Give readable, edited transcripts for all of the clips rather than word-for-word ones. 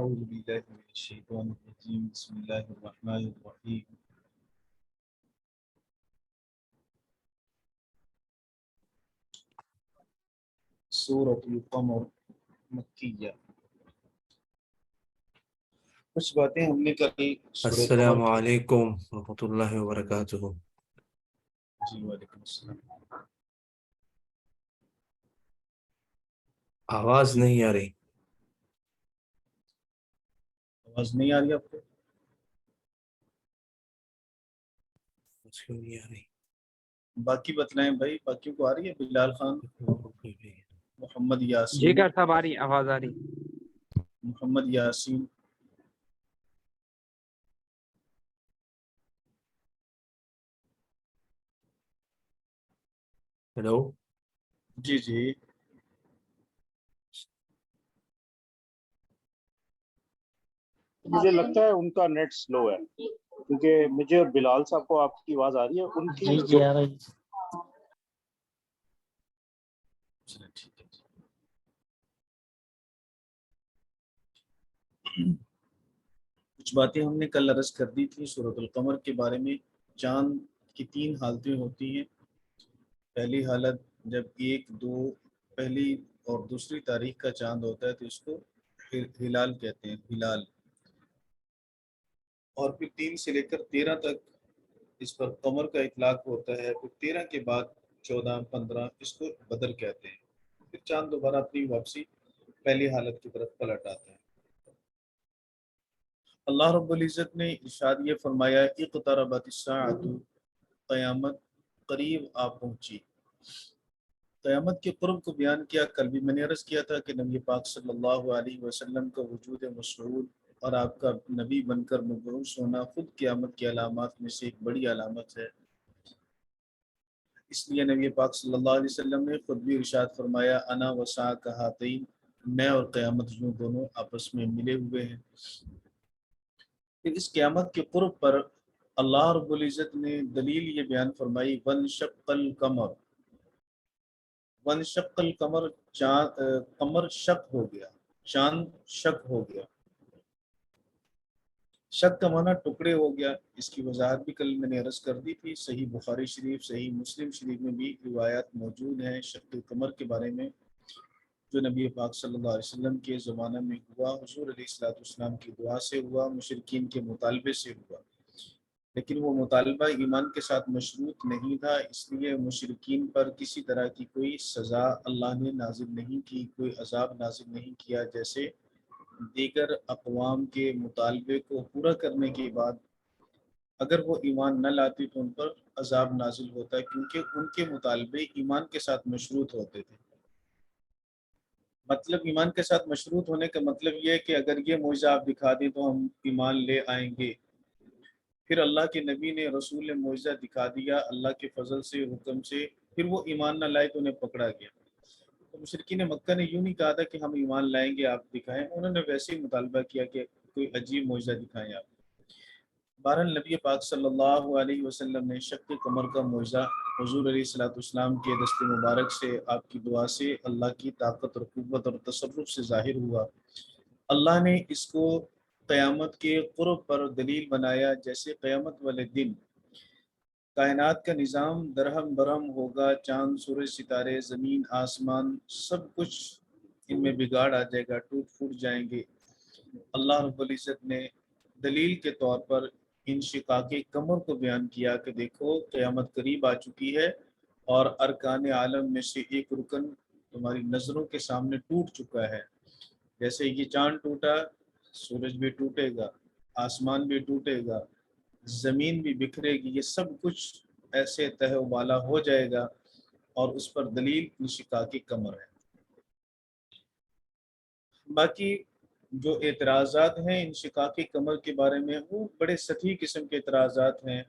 أعوذ بالله من الشيطان الرجيم بسم الله الرحمن الرحيم سورة القمر مکیہ. کچھ باتیں ہم نے کل سورہ السلام قمر علیکم ورحمۃ اللہ وبرکاتہ. جی وعلیکم السلام. آواز نہیں آ رہی. آواز نہیں آ رہی آپ کو؟ کیوں نہیں آ رہی؟ باقی بتلائیں بھائی، باقیوں کو آ رہی ہے؟ بلال خان، محمد جی یاسین، ڈاکٹر صاحب آ رہی آواز آ رہی. محمد یاسین، ہیلو. جی جی. مجھے لگتا ہے ان کا نیٹ سلو ہے، کیونکہ مجھے اور بلال صاحب کو آپ کی آواز آ رہی ہے، ان کی جی آ رہی. چلیں ٹھیک ہے. کچھ باتیں ہم نے کل عرض کر دی تھی سورۃ القمر کے بارے میں. چاند کی 3 حالتیں ہوتی ہیں. پہلی حالت جب 1، 2 پہلی اور دوسری تاریخ کا چاند ہوتا ہے تو اس کو ہلال کہتے ہیں، ہلال. اور پھر 3 سے لے کر 13 تک اس پر قمر کا اطلاق ہوتا ہے. پھر 13 کے بعد 14، 15 اس کو بدر کہتے ہیں. پھر چاند دوبارہ اپنی واپسی پہلی حالت کی طرف پلٹ آتا ہے. اللہ رب العزت نے ارشاد یہ فرمایا اقتربت الساعۃ، قیامت قریب آ پہنچی. قیامت کے قرب کو بیان کیا. کل بھی میں نے عرض کیا تھا کہ نبی پاک صلی اللہ علیہ وسلم کا وجود مسعود اور آپ کا نبی بن کر مبعوث ہونا خود قیامت کی علامات میں سے ایک بڑی علامت ہے. اس لیے نبی پاک صلی اللہ علیہ وسلم نے خود بھی ارشاد فرمایا انا وساک ہاتین، میں اور قیامت یوں دونوں آپس میں ملے ہوئے ہیں. پھر اس قیامت کے قرب پر اللہ رب العزت نے دلیل یہ بیان فرمائی وانشق القمر. وانشق القمر، قمر شق ہو گیا، چاند شق ہو گیا. شق کا معنی ٹکڑے ہو گیا. اس کی وضاحت بھی کل میں نے عرض کر دی تھی. صحیح بخاری شریف، صحیح مسلم شریف میں بھی روایات موجود ہیں شق القمر کے بارے میں، جو نبی پاک صلی اللہ علیہ وسلم کے زمانہ میں ہوا. حضور علیہ الصلوۃ والسلام کی دعا سے ہوا، مشرکین کے مطالبے سے ہوا، لیکن وہ مطالبہ ایمان کے ساتھ مشروط نہیں تھا. اس لیے مشرکین پر کسی طرح کی کوئی سزا اللہ نے نازل نہیں کی، کوئی عذاب نازل نہیں کیا. جیسے دیگر اقوام کے مطالبے کو پورا کرنے کے بعد اگر وہ ایمان نہ لاتی تو ان پر عذاب نازل ہوتا ہے، کیونکہ ان کے مطالبے ایمان کے ساتھ مشروط ہوتے تھے. مطلب ایمان کے ساتھ مشروط ہونے کا مطلب یہ ہے کہ اگر یہ معجزہ آپ دکھا دیں تو ہم ایمان لے آئیں گے. پھر اللہ کے نبی نے رسول نے معجزہ دکھا دیا اللہ کے فضل سے، حکم سے، پھر وہ ایمان نہ لائے تو انہیں پکڑا گیا. تو مشرکین مکہ نے یوں نہیں کہا تھا کہ ہم ایمان لائیں گے آپ دکھائیں، انہوں نے ویسے ہی مطالبہ کیا کہ کوئی عجیب معجزہ دکھائیں آپ. بہرحال نبی پاک صلی اللہ علیہ وسلم نے شق قمر کا معجزہ حضور علیہ الصلوۃ والسلام کے دست مبارک سے، آپ کی دعا سے، اللہ کی طاقت اور قوت اور تصرف سے ظاہر ہوا. اللہ نے اس کو قیامت کے قرب پر دلیل بنایا. جیسے قیامت والے دن کائنات کا نظام درہم برہم ہوگا، چاند، سورج، ستارے، زمین، آسمان، سب کچھ ان میں بگاڑ آ جائے گا، ٹوٹ پھوٹ جائیں گے. اللہ رب العزت نے دلیل کے طور پر انشقاق قمر کو بیان کیا کہ دیکھو قیامت قریب آ چکی ہے اور ارکان عالم میں سے ایک رکن تمہاری نظروں کے سامنے ٹوٹ چکا ہے. جیسے یہ چاند ٹوٹا، سورج بھی ٹوٹے گا، آسمان بھی ٹوٹے گا، زمین بھی بکھرے گی. یہ سب کچھ ایسے تہ و بالا ہو جائے گا، اور اس پر دلیل انشقاق قمر ہے. باقی جو اعتراضات ہیں انشقاق قمر کے بارے میں وہ بڑے سطحی قسم کے اعتراضات ہیں،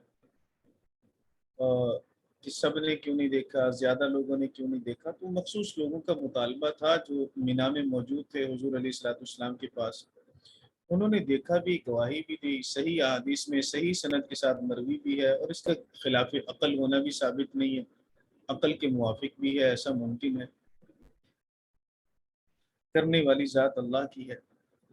کہ سب نے کیوں نہیں دیکھا، زیادہ لوگوں نے کیوں نہیں دیکھا. تو مخصوص لوگوں کا مطالبہ تھا جو مینا میں موجود تھے حضور علیہ الصلوۃ والسلام کے پاس. انہوں نے دیکھا بھی، گواہی بھی دی، صحیح احادیث میں صحیح سند کے ساتھ مروی بھی ہے، اور اس کا خلاف عقل ہونا بھی ثابت نہیں ہے، عقل کے موافق بھی ہے، ایسا ممکن ہے. کرنے والی ذات اللہ کی ہے.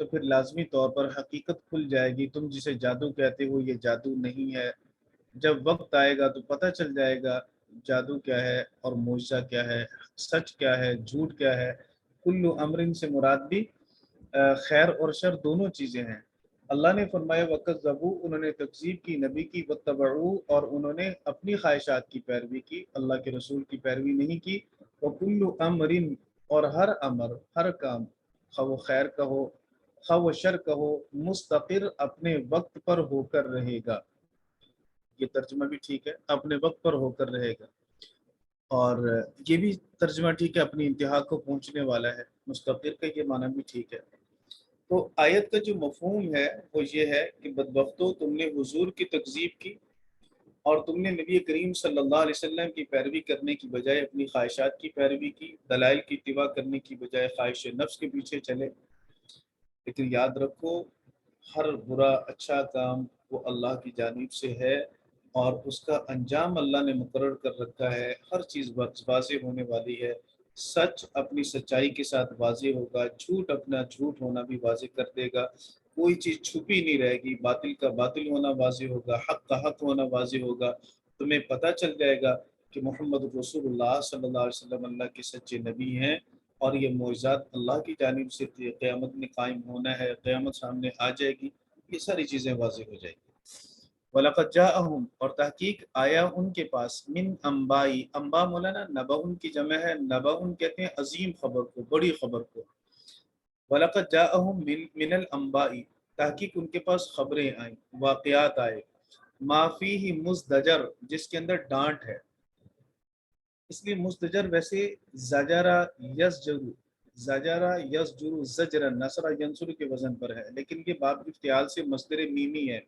تو پھر لازمی طور پر حقیقت کھل جائے گی. تم جسے جادو کہتے ہو یہ جادو نہیں ہے. جب وقت آئے گا تو پتہ چل جائے گا جادو کیا ہے اور معجزہ کیا ہے، سچ کیا ہے، جھوٹ کیا ہے. کل امرن سے مراد بھی خیر اور شر دونوں چیزیں ہیں. اللہ نے فرمایا وَكَذَّبُوا، انہوں نے تکذیب کی نبی کی، وَاتَّبَعُوا، اور انہوں نے اپنی خواہشات کی پیروی کی، اللہ کے رسول کی پیروی نہیں کی. وَكُلُّ أَمْرٍ، اور ہر امر، ہر کام، خواہ وہ خیر کا ہو خواہ وہ شر کا ہو، مستقر، اپنے وقت پر ہو کر رہے گا. یہ ترجمہ بھی ٹھیک ہے، اپنے وقت پر ہو کر رہے گا. اور یہ بھی ترجمہ ٹھیک ہے، اپنی انتہا کو پہنچنے والا ہے. مستقر کا یہ معنی بھی ٹھیک ہے. تو آیت کا جو مفہوم ہے وہ یہ ہے کہ بدبختو، تم نے حضور کی تکذیب کی اور تم نے نبی کریم صلی اللہ علیہ وسلم کی پیروی کرنے کی بجائے اپنی خواہشات کی پیروی کی، دلائل کی اتباع کرنے کی بجائے خواہش نفس کے پیچھے چلے. لیکن یاد رکھو ہر برا اچھا کام وہ اللہ کی جانب سے ہے اور اس کا انجام اللہ نے مقرر کر رکھا ہے. ہر چیز واضح ہونے والی ہے. سچ اپنی سچائی کے ساتھ واضح ہوگا، جھوٹ اپنا جھوٹ ہونا بھی واضح کر دے گا. کوئی چیز چھپی نہیں رہے گی. باطل کا باطل ہونا واضح ہوگا، حق کا حق ہونا واضح ہوگا. تمہیں پتہ چل جائے گا کہ محمد رسول اللہ صلی اللہ علیہ وسلم اللہ کے سچے نبی ہیں اور یہ معجزات اللہ کی جانب سے تھے. قیامت میں قائم ہونا ہے، قیامت سامنے آ جائے گی، یہ ساری چیزیں واضح ہو جائیں گی. وَلَقَدْ جَاءَهُمْ، اور تحقیق آیا ان کے پاس، من انبائی، انباء مولانا نبأ کی جمع ہے. نبأ کہتے ہیں عظیم خبر کو، بڑی خبر کو. وَلَقَدْ جَاءَهُمْ من الانباء، تحقیق ان کے پاس خبریں آئیں، واقعات آئے. ما فیہ مزدجر، جس کے اندر ڈانٹ ہے. اس لیے مزدجر ویسے زجرہ یزجر، زجرہ یزجر زجرا، نصر ینصر کے وزن پر ہے، لیکن یہ باب افتعال سے مصدر میمی ہے.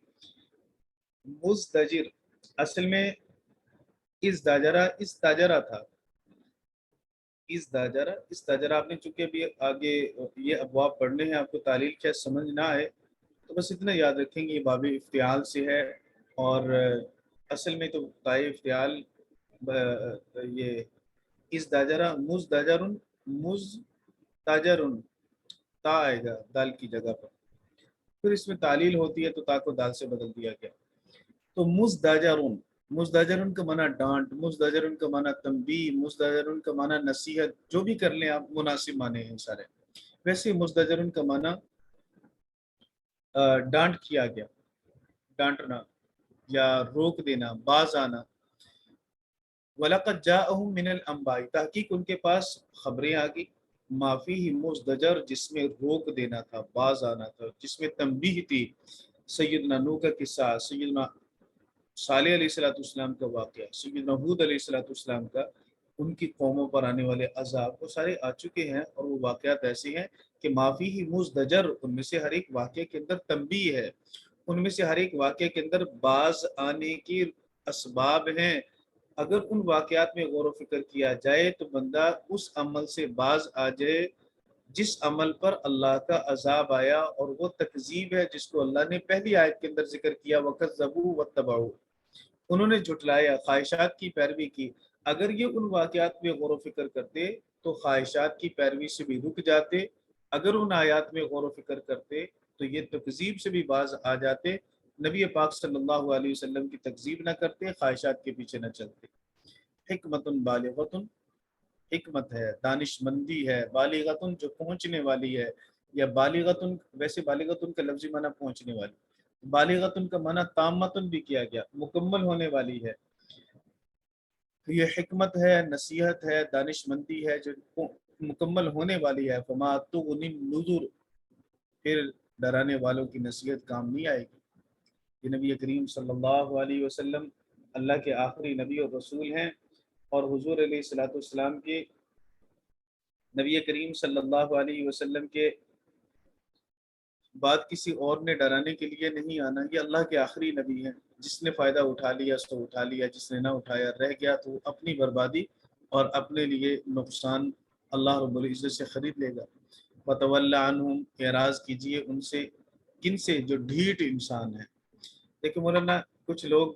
مزدجر اصل میں استاجرہ تھا. استاجرہ آپ نے چونکہ ابھی آگے یہ ابواب پڑھنے ہیں، آپ کو تعلیل کیا سمجھ نہ آئے تو بس اتنا یاد رکھیں گے یہ باب افتعال سے ہے. اور اصل میں تو تائے افتعال یہ ازداجرہ مزدجرن تا آئے گا دال کی جگہ پر، پھر اس میں تعلیل ہوتی ہے تو تا کو دال سے بدل دیا گیا. تو مزدجرن، مزدجرن کا معنی ڈانٹ، مزدجرن کا معنی تنبیہ، مزدجرن کا معنی نصیحت، جو بھی کر لیں آپ مناسب معنی ہیں سارے. ویسے مزدجرن کا معنی ڈانٹ کیا گیا، ڈانٹنا یا روک دینا، باز آنا. وَلَقَدْ جَاءَهُمْ مِنَ الْأَنْبَاءِ، تحقیق ان کے پاس خبریں آ گئی. ما فیہ مزدجر، جس میں روک دینا تھا، باز آنا تھا، جس میں تنبیہ تھی. سیدنا نوح کا قصہ، سیدنا صالح علیہ السلام کا واقعہ، سیدنا ہود علیہ السلام کا، ان کی قوموں پر آنے والے عذاب، وہ سارے آ چکے ہیں. اور وہ واقعات ایسے ہیں کہ ما فیہ مزدجر، ان میں سے ہر ایک واقعے کے اندر تنبیہ ہے، ان میں سے ہر ایک واقعے کے اندر باز آنے کی اسباب ہیں. اگر ان واقعات میں غور و فکر کیا جائے تو بندہ اس عمل سے باز آ جائے جس عمل پر اللہ کا عذاب آیا، اور وہ تکذیب ہے جس کو اللہ نے پہلی آیت کے اندر ذکر کیا، وَكَذَّبُوا وَاتَّبَعُوا، انہوں نے جھٹلایا، خواہشات کی پیروی کی. اگر یہ ان واقعات میں غور و فکر کرتے تو خواہشات کی پیروی سے بھی رک جاتے. اگر ان آیات میں غور و فکر کرتے تو یہ تکذیب سے بھی باز آ جاتے، نبی پاک صلی اللہ علیہ وسلم کی تکذیب نہ کرتے، خواہشات کے پیچھے نہ چلتے. حکمت بالغۃ، حکمت ہے، دانش مندی ہے، بالغۃ جو پہنچنے والی ہے، یا بالغۃ، ویسے بالغۃ کا لفظی معنی پہنچنے والی، بالغۃ کا معنی تامۃ بھی کیا گیا، مکمل ہونے والی ہے. یہ حکمت ہے، نصیحت ہے، دانش مندی ہے جو مکمل ہونے والی ہے. فما تغنی النذر، پھر ڈرانے والوں کی نصیحت کام نہیں آئے گی. یہ نبی کریم صلی اللہ علیہ وسلم اللہ کے آخری نبی اور رسول ہیں، اور حضور علیہ السلام کے، نبی کریم صلی اللہ علیہ وسلم کے بعد کسی اور نے ڈرانے کے لیے نہیں آنا. یہ اللہ کے آخری نبی ہیں. جس نے فائدہ اٹھا لیا اس کو اٹھا لیا، جس نے نہ اٹھایا رہ گیا، تو اپنی بربادی اور اپنے لیے نقصان اللہ رب العزت سے خرید لے گا. وَتَوَلَّ عَنْهُمْ، اعراض کیجئے ان سے، کن سے؟ جو ڈھیٹ انسان ہے. لیکن مولانا کچھ لوگ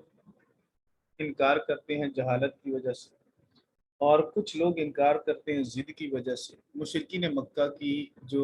انکار کرتے ہیں جہالت کی وجہ سے، اور کچھ لوگ انکار کرتے ہیں ضد کی وجہ سے. مشرکین مکہ کی جو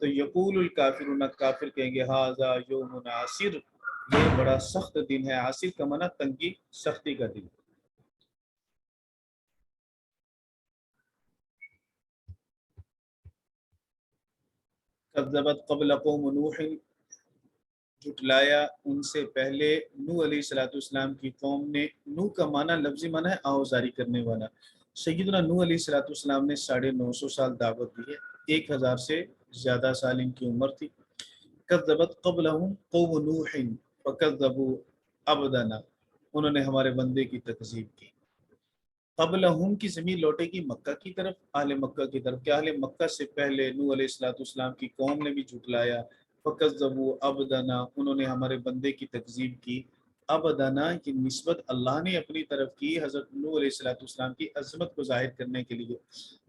تو یقول الکافرون، کافر کہیں گے ھذا یوم عسیر، یہ بڑا سخت دن ہے. عسیر کا معنی تنگی، سختی کا دن. کذبت قبل قوم نوح، جھٹلایا ان سے پہلے نوح علیہ الصلوۃ والسلام کی قوم نے. نوح کا معنی لفظی معنی ہے آوازاری کرنے والا. سیدنا نوح علیہ الصلوۃ والسلام نے 950 سال دعوت دی ہے، 1000 سے زیادہ سال ان کی عمر تھی. کذبت قبلہم قوم نوح فکذبوا عبدنا، انہوں نے ہمارے بندے کی تکذیب کی. قبلہم کی ضمیر لوٹے گی مکہ کی طرف، اہل مکہ کی طرف، کہ اہل مکہ سے پہلے نوح علیہ الصلوۃ والسلام کی قوم نے بھی جھٹلایا. فکذبوا عبدنا، انہوں نے ہمارے بندے کی تکذیب کی. عبدنا کی نسبت اللہ نے اپنی طرف کی حضرت نوح علیہ الصلوۃ والسلام کی عظمت کو ظاہر کرنے کے لیے.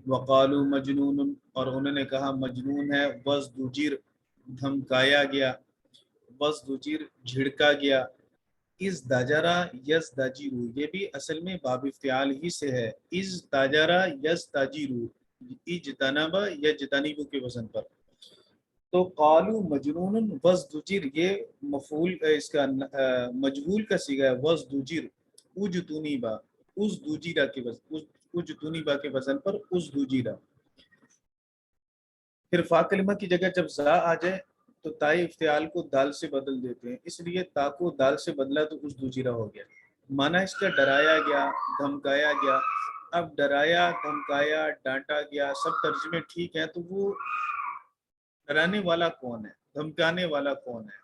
وقالوا مجنون، اور انہوں نے کہا مجنون ہے. وازدجر، دھمکایا گیا. وازدجر، جھڑکا گیا. از داجرا یز داجیرو، یہ بھی اصل میں باب افتعال ہی سے ہے. از تاجرا یز تاجیرو، اجتنبا یجتنبو کے وزن پر. تو قالو مجنون وازدجر، یہ مفعول اس کا مجہول کا صیغہ ہے. وازدجر اجتنبا، ازدجرا کے وزن، اجتنبا کے وزن پر ازدجرا. پھر فا کلمہ کی جگہ جب زا آ جائے تو تائی افتعال کو دال سے بدل دیتے ہیں، اس لیے تا کو دال سے بدلا تو اس دوجیرہ ہو گیا. معنی اس کا ڈرایا گیا، دھمکایا گیا. اب ڈرایا، دھمکایا، ڈانٹا گیا، سب ترجمے ٹھیک ہیں، تو وہ ڈرانے والا کون ہے، دھمکانے والا کون ہے؟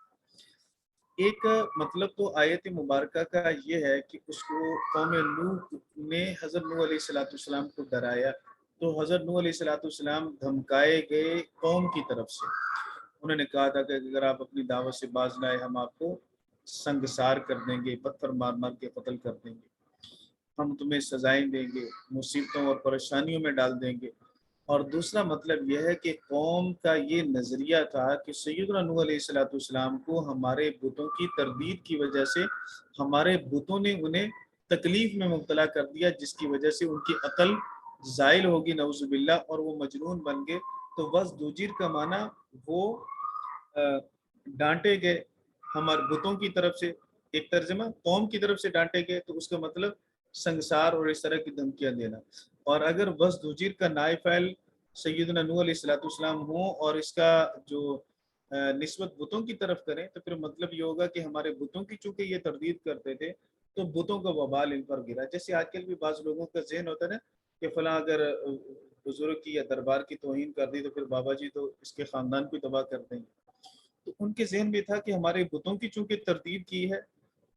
ایک مطلب تو آیت مبارکہ کا یہ ہے کہ اس کو قوم نوح نے حضرت نوح علیہ الصلوۃ والسلام کو ڈرایا، تو حضرت نوح علیہ الصلوۃ والسلام دھمکائے گئے قوم کی طرف سے. انہوں نے کہا تھا کہ اگر آپ اپنی دعوت سے باز نہ آئے ہم آپ کو سنگسار کر دیں گے، پتھر مار مار کے قتل کر دیں گے، ہم تمہیں سزائیں دیں گے، مصیبتوں اور پریشانیوں میں ڈال دیں گے. اور دوسرا مطلب یہ ہے کہ قوم کا یہ نظریہ تھا کہ سیدنا نوح علیہ الصلوۃ والسلام کو ہمارے بتوں کی تردید کی وجہ سے ہمارے بتوں نے انہیں تکلیف میں مبتلا کر دیا، جس کی وجہ سے ان کی عقل زائل ہوگی نعوذ باللہ، اور وہ مجنون بن گئے. تو وازدجر کا معنی وہ ڈانٹے گئے ہمارے بتوں کی طرف سے. ایک ترجمہ قوم کی طرف سے ڈانٹے گئے، تو اس کا مطلب سنگسار اور اس طرح کی دھمکیاں دینا. اور اگر وازدجر کا نائب فاعل سیدنا نوح علیہ الصلوۃ والسلام ہوں اور اس کا جو نسبت بتوں کی طرف کریں، تو پھر مطلب یہ ہوگا کہ ہمارے بتوں کی چونکہ یہ تردید کرتے تھے تو بتوں کا وبال ان پر گرا. جیسے آج کل بھی بعض لوگوں کا ذہن ہوتا ہے نا کہ فلاں اگر بزرگ کی یا دربار کی توہین کر دی تو پھر بابا جی تو اس کے خاندان کو تباہ کر دیں گے. تو ان کے ذہن میں تھا کہ ہمارے بتوں کی چونکہ تردید کی ہے،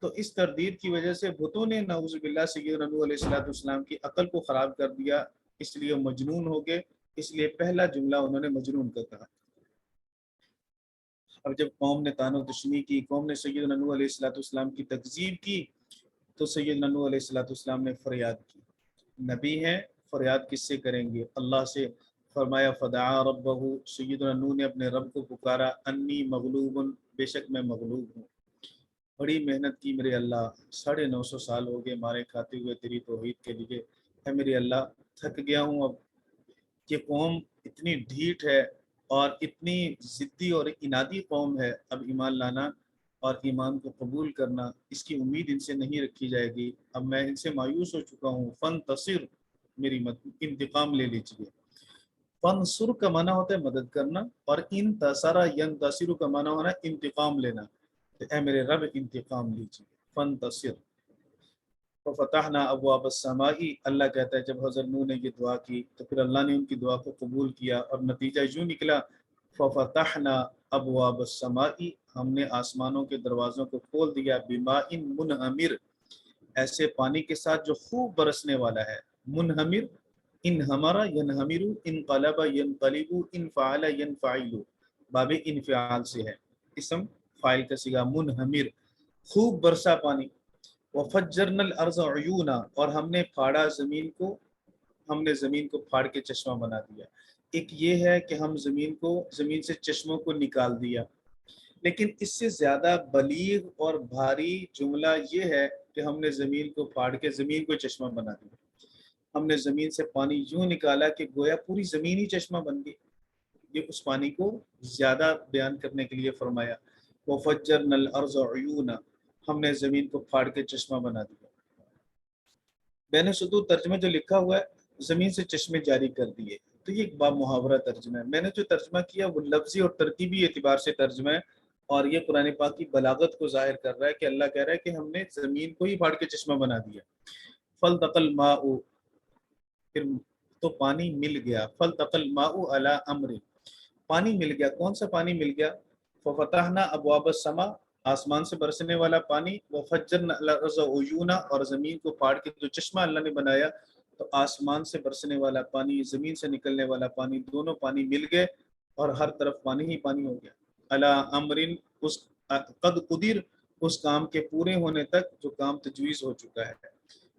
تو اس تردید کی وجہ سے بتوں نے نعوذ باللہ سیدنا نوح علیہ الصلوۃ والسلام کی عقل کو خراب کر دیا، اس لیے مجنون ہو گئے. اس لیے پہلا جملہ انہوں نے مجنون کا کہا. اب جب قوم نے طعن و تشنیع کی، قوم نے سیدنا نوح علیہ الصلوۃ والسلام کی تکذیب کی، تو سیدنا نوح علیہ الصلوۃ والسلام نے فریاد کی. نبی ہیں، فریاد کس سے کریں گے؟ اللہ سے. فرمایا فدعا ربہ، سیدنا نوح نے اپنے رب کو پکارا. انی مغلوب، بے شک میں مغلوب ہوں، بڑی محنت کی میرے اللہ، 950 سال ہو گئے مارے کھاتے ہوئے تیری توحید کے لیے. اے میرے اللہ تھک گیا ہوں. اب یہ قوم اتنی ڈھیٹ ہے اور اتنی ضدی اور انادی قوم ہے، اب ایمان لانا اور ایمان کو قبول کرنا اس کی امید ان سے نہیں رکھی جائے گی. اب میں ان سے مایوس ہو چکا ہوں. فانتصر، میری انتقام لے لیجیے. فانصر کا معنی ہوتا ہے مدد کرنا، اور انتصر ینتصر کا معنی ہونا انتقام لینا. تو اے میرے رب انتقام لیجیے. فانتصر. ففتحنا ابواب السماء، اللہ کہتا ہے جب حضرت نوح نے یہ دعا کی تو پھر اللہ نے ان کی دعا کو قبول کیا، اور نتیجہ یوں نکلا ففتحنا ابواب السماء، ہم نے آسمانوں کے دروازوں کو کھول دیا. بماء منہمر، ایسے پانی کے ساتھ جو خوب برسنے والا ہے. منہمر، انہمر ینہمر، انقلب ینقلب، انفعل ینفعل، باب انفعال سے ہے، اسم فاعل کا صیغہ منہمر، خوب برسا پانی. وفجرنا الارض عیونا، اور ہم نے پھاڑا زمین کو، ہم نے زمین کو پھاڑ کے چشمہ بنا دیا. ایک یہ ہے کہ ہم زمین سے چشموں کو نکال دیا، لیکن اس سے زیادہ بلیغ اور بھاری جملہ یہ ہے کہ ہم نے زمین کو پھاڑ کے زمین کو چشمہ بنا دیا. ہم نے زمین سے پانی یوں نکالا کہ گویا پوری زمین ہی چشمہ بن گئی. یہ اس پانی کو زیادہ بیان کرنے کے لیے فرمایا. وَفَجَّرْنَا الْأَرْضَ عُيُونًا، ہم نے زمین کو پھاڑ کے چشمہ بنا دیا. بین صدور ترجمہ جو لکھا ہوا ہے زمین سے چشمے جاری کر دیے، تو یہ ایک با محاورہ ترجمہ ہے. میں نے جو ترجمہ کیا وہ لفظی اور ترتیبی اعتبار سے ترجمہ ہے، اور یہ قرآن پاک کی بلاغت کو ظاہر کر رہا ہے کہ اللہ کہہ رہا ہے کہ ہم نے زمین کو ہی پھاڑ کے چشمہ بنا دیا. فَالْتَقَى الْمَاءُ، پھر تو پانی مل گیا. فَالْتَقَى الْمَاءُ عَلَىٰ أَمْرٍ، پانی مل گیا. کون سا پانی مل گیا؟ فَفَتَحْنَا أَبْوَابَ السَّمَاء، آسمان سے برسنے والا پانی. وَفَجَّرْنَا الْأَرْضَ عُيُونًا، اور زمین کو پھاڑ کے جو چشمہ اللہ نے بنایا، تو آسمان سے برسنے والا پانی، زمین سے نکلنے والا پانی، دونوں پانی مل گئے اور ہر طرف پانی ہی پانی ہو گیا. عَلَىٰ أَمْرٍ، اس قد قدر، اس کام کے پورے ہونے تک جو کام تجویز ہو چکا ہے.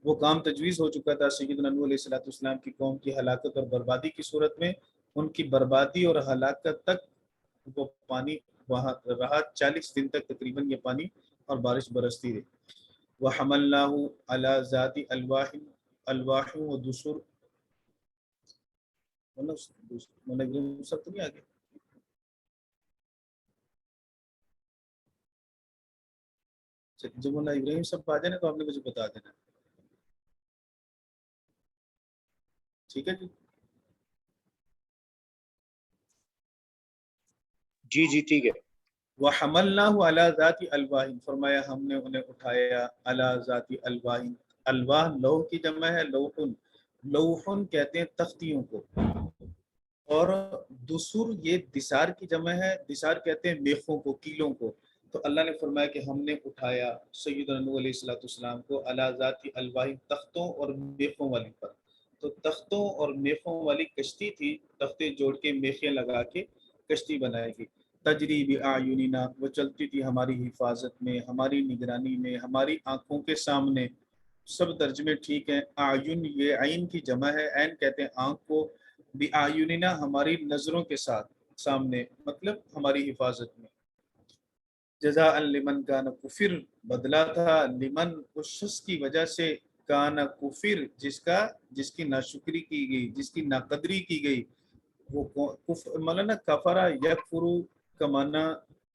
وہ کام تجویز ہو چکا تھا سیدنا نوح علیہ السلام کی قوم کی ہلاکت اور بربادی کی صورت میں. ان کی بربادی اور ہلاکت تک وہ پانی وہاں رہا، 40 دن تک تقریباً یہ پانی اور بارش برستی رہی. وَحَمَلْنَاهُ عَلَىٰ ذَاتِ الْوَاحٍ وَدُسُرٍ، مولانا سب تو نہیں آگے. جب مولانا ابراہیم سب آ جائے نا تو آپ نے مجھے بتا دینا. ٹھیک ہے جی. جی جی ٹھیک ہے. وَحَمَلْنَاهُ عَلَىٰ ذَاتِ الْوَاحٍ، فرمایا ہم نے انہیں اٹھایا عَلَىٰ ذَاتِ الْوَاحٍ. الواح لوح کی جمع ہے لوحن. لوحن کہتے ہیں تختیوں کو، اور دسر یہ دسار کی جمع ہے. دسار کہتے ہیں میخوں کو، کیلوں کو. تو اللہ نے فرمایا کہ ہم نے اٹھایا سیدنا نوح علیہ السلام کو عَلَىٰ ذَاتِ الْوَاحٍ، تختوں اور میخوں والی پر. تو تختوں اور میخوں والی کشتی تھی، تختے جوڑ کے میخیں لگا کے کشتی بنائی گئی. تجری بِأَعْيُنِنَا، وہ چلتی تھی ہماری حفاظت میں، ہماری نگرانی میں، ہماری آنکھوں کے سامنے. سب ترجمے ٹھیک ہیں. اعین یہ عین کی جمع ہے، عین کہتے ہیں آنکھ کو. بِأَعْيُنِنَا ہماری نظروں کے ساتھ، سامنے، مطلب ہماری حفاظت میں. جزاء لمن کان کفر، بدلا تھا لمن اس شخص کی وجہ سے کان کفر جس کی ناشکری کی گئی، جس کی ناقدری کی گئی. وہ مولانا کفرا یکفرو کا معنی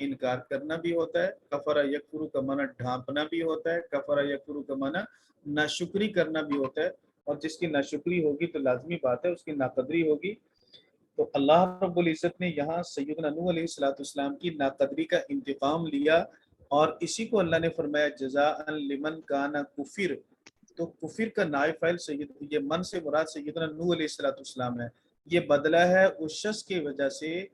انکار کرنا بھی ہوتا ہے، کفرا یکفرو کا معنی ڈھانپنا بھی ہوتا ہے، کفرا یکفرو کا معنی ناشکری کرنا بھی ہوتا ہے. اور جس کی ناشکری ہوگی تو لازمی بات ہے اس کی ناقدری ہوگی. تو اللہ رب العزت نے یہاں سیدنا نوح علیہ السلام کی ناقدری کا انتقام لیا، اور اسی کو اللہ نے فرمایا جزاء لمن کان کفر. تو کفر کا نائب فاعل یہ من سے مراد سیدنا نوح علیہ السلام ہے. یہ بدلہ ہے اس شخص کی وجہ سے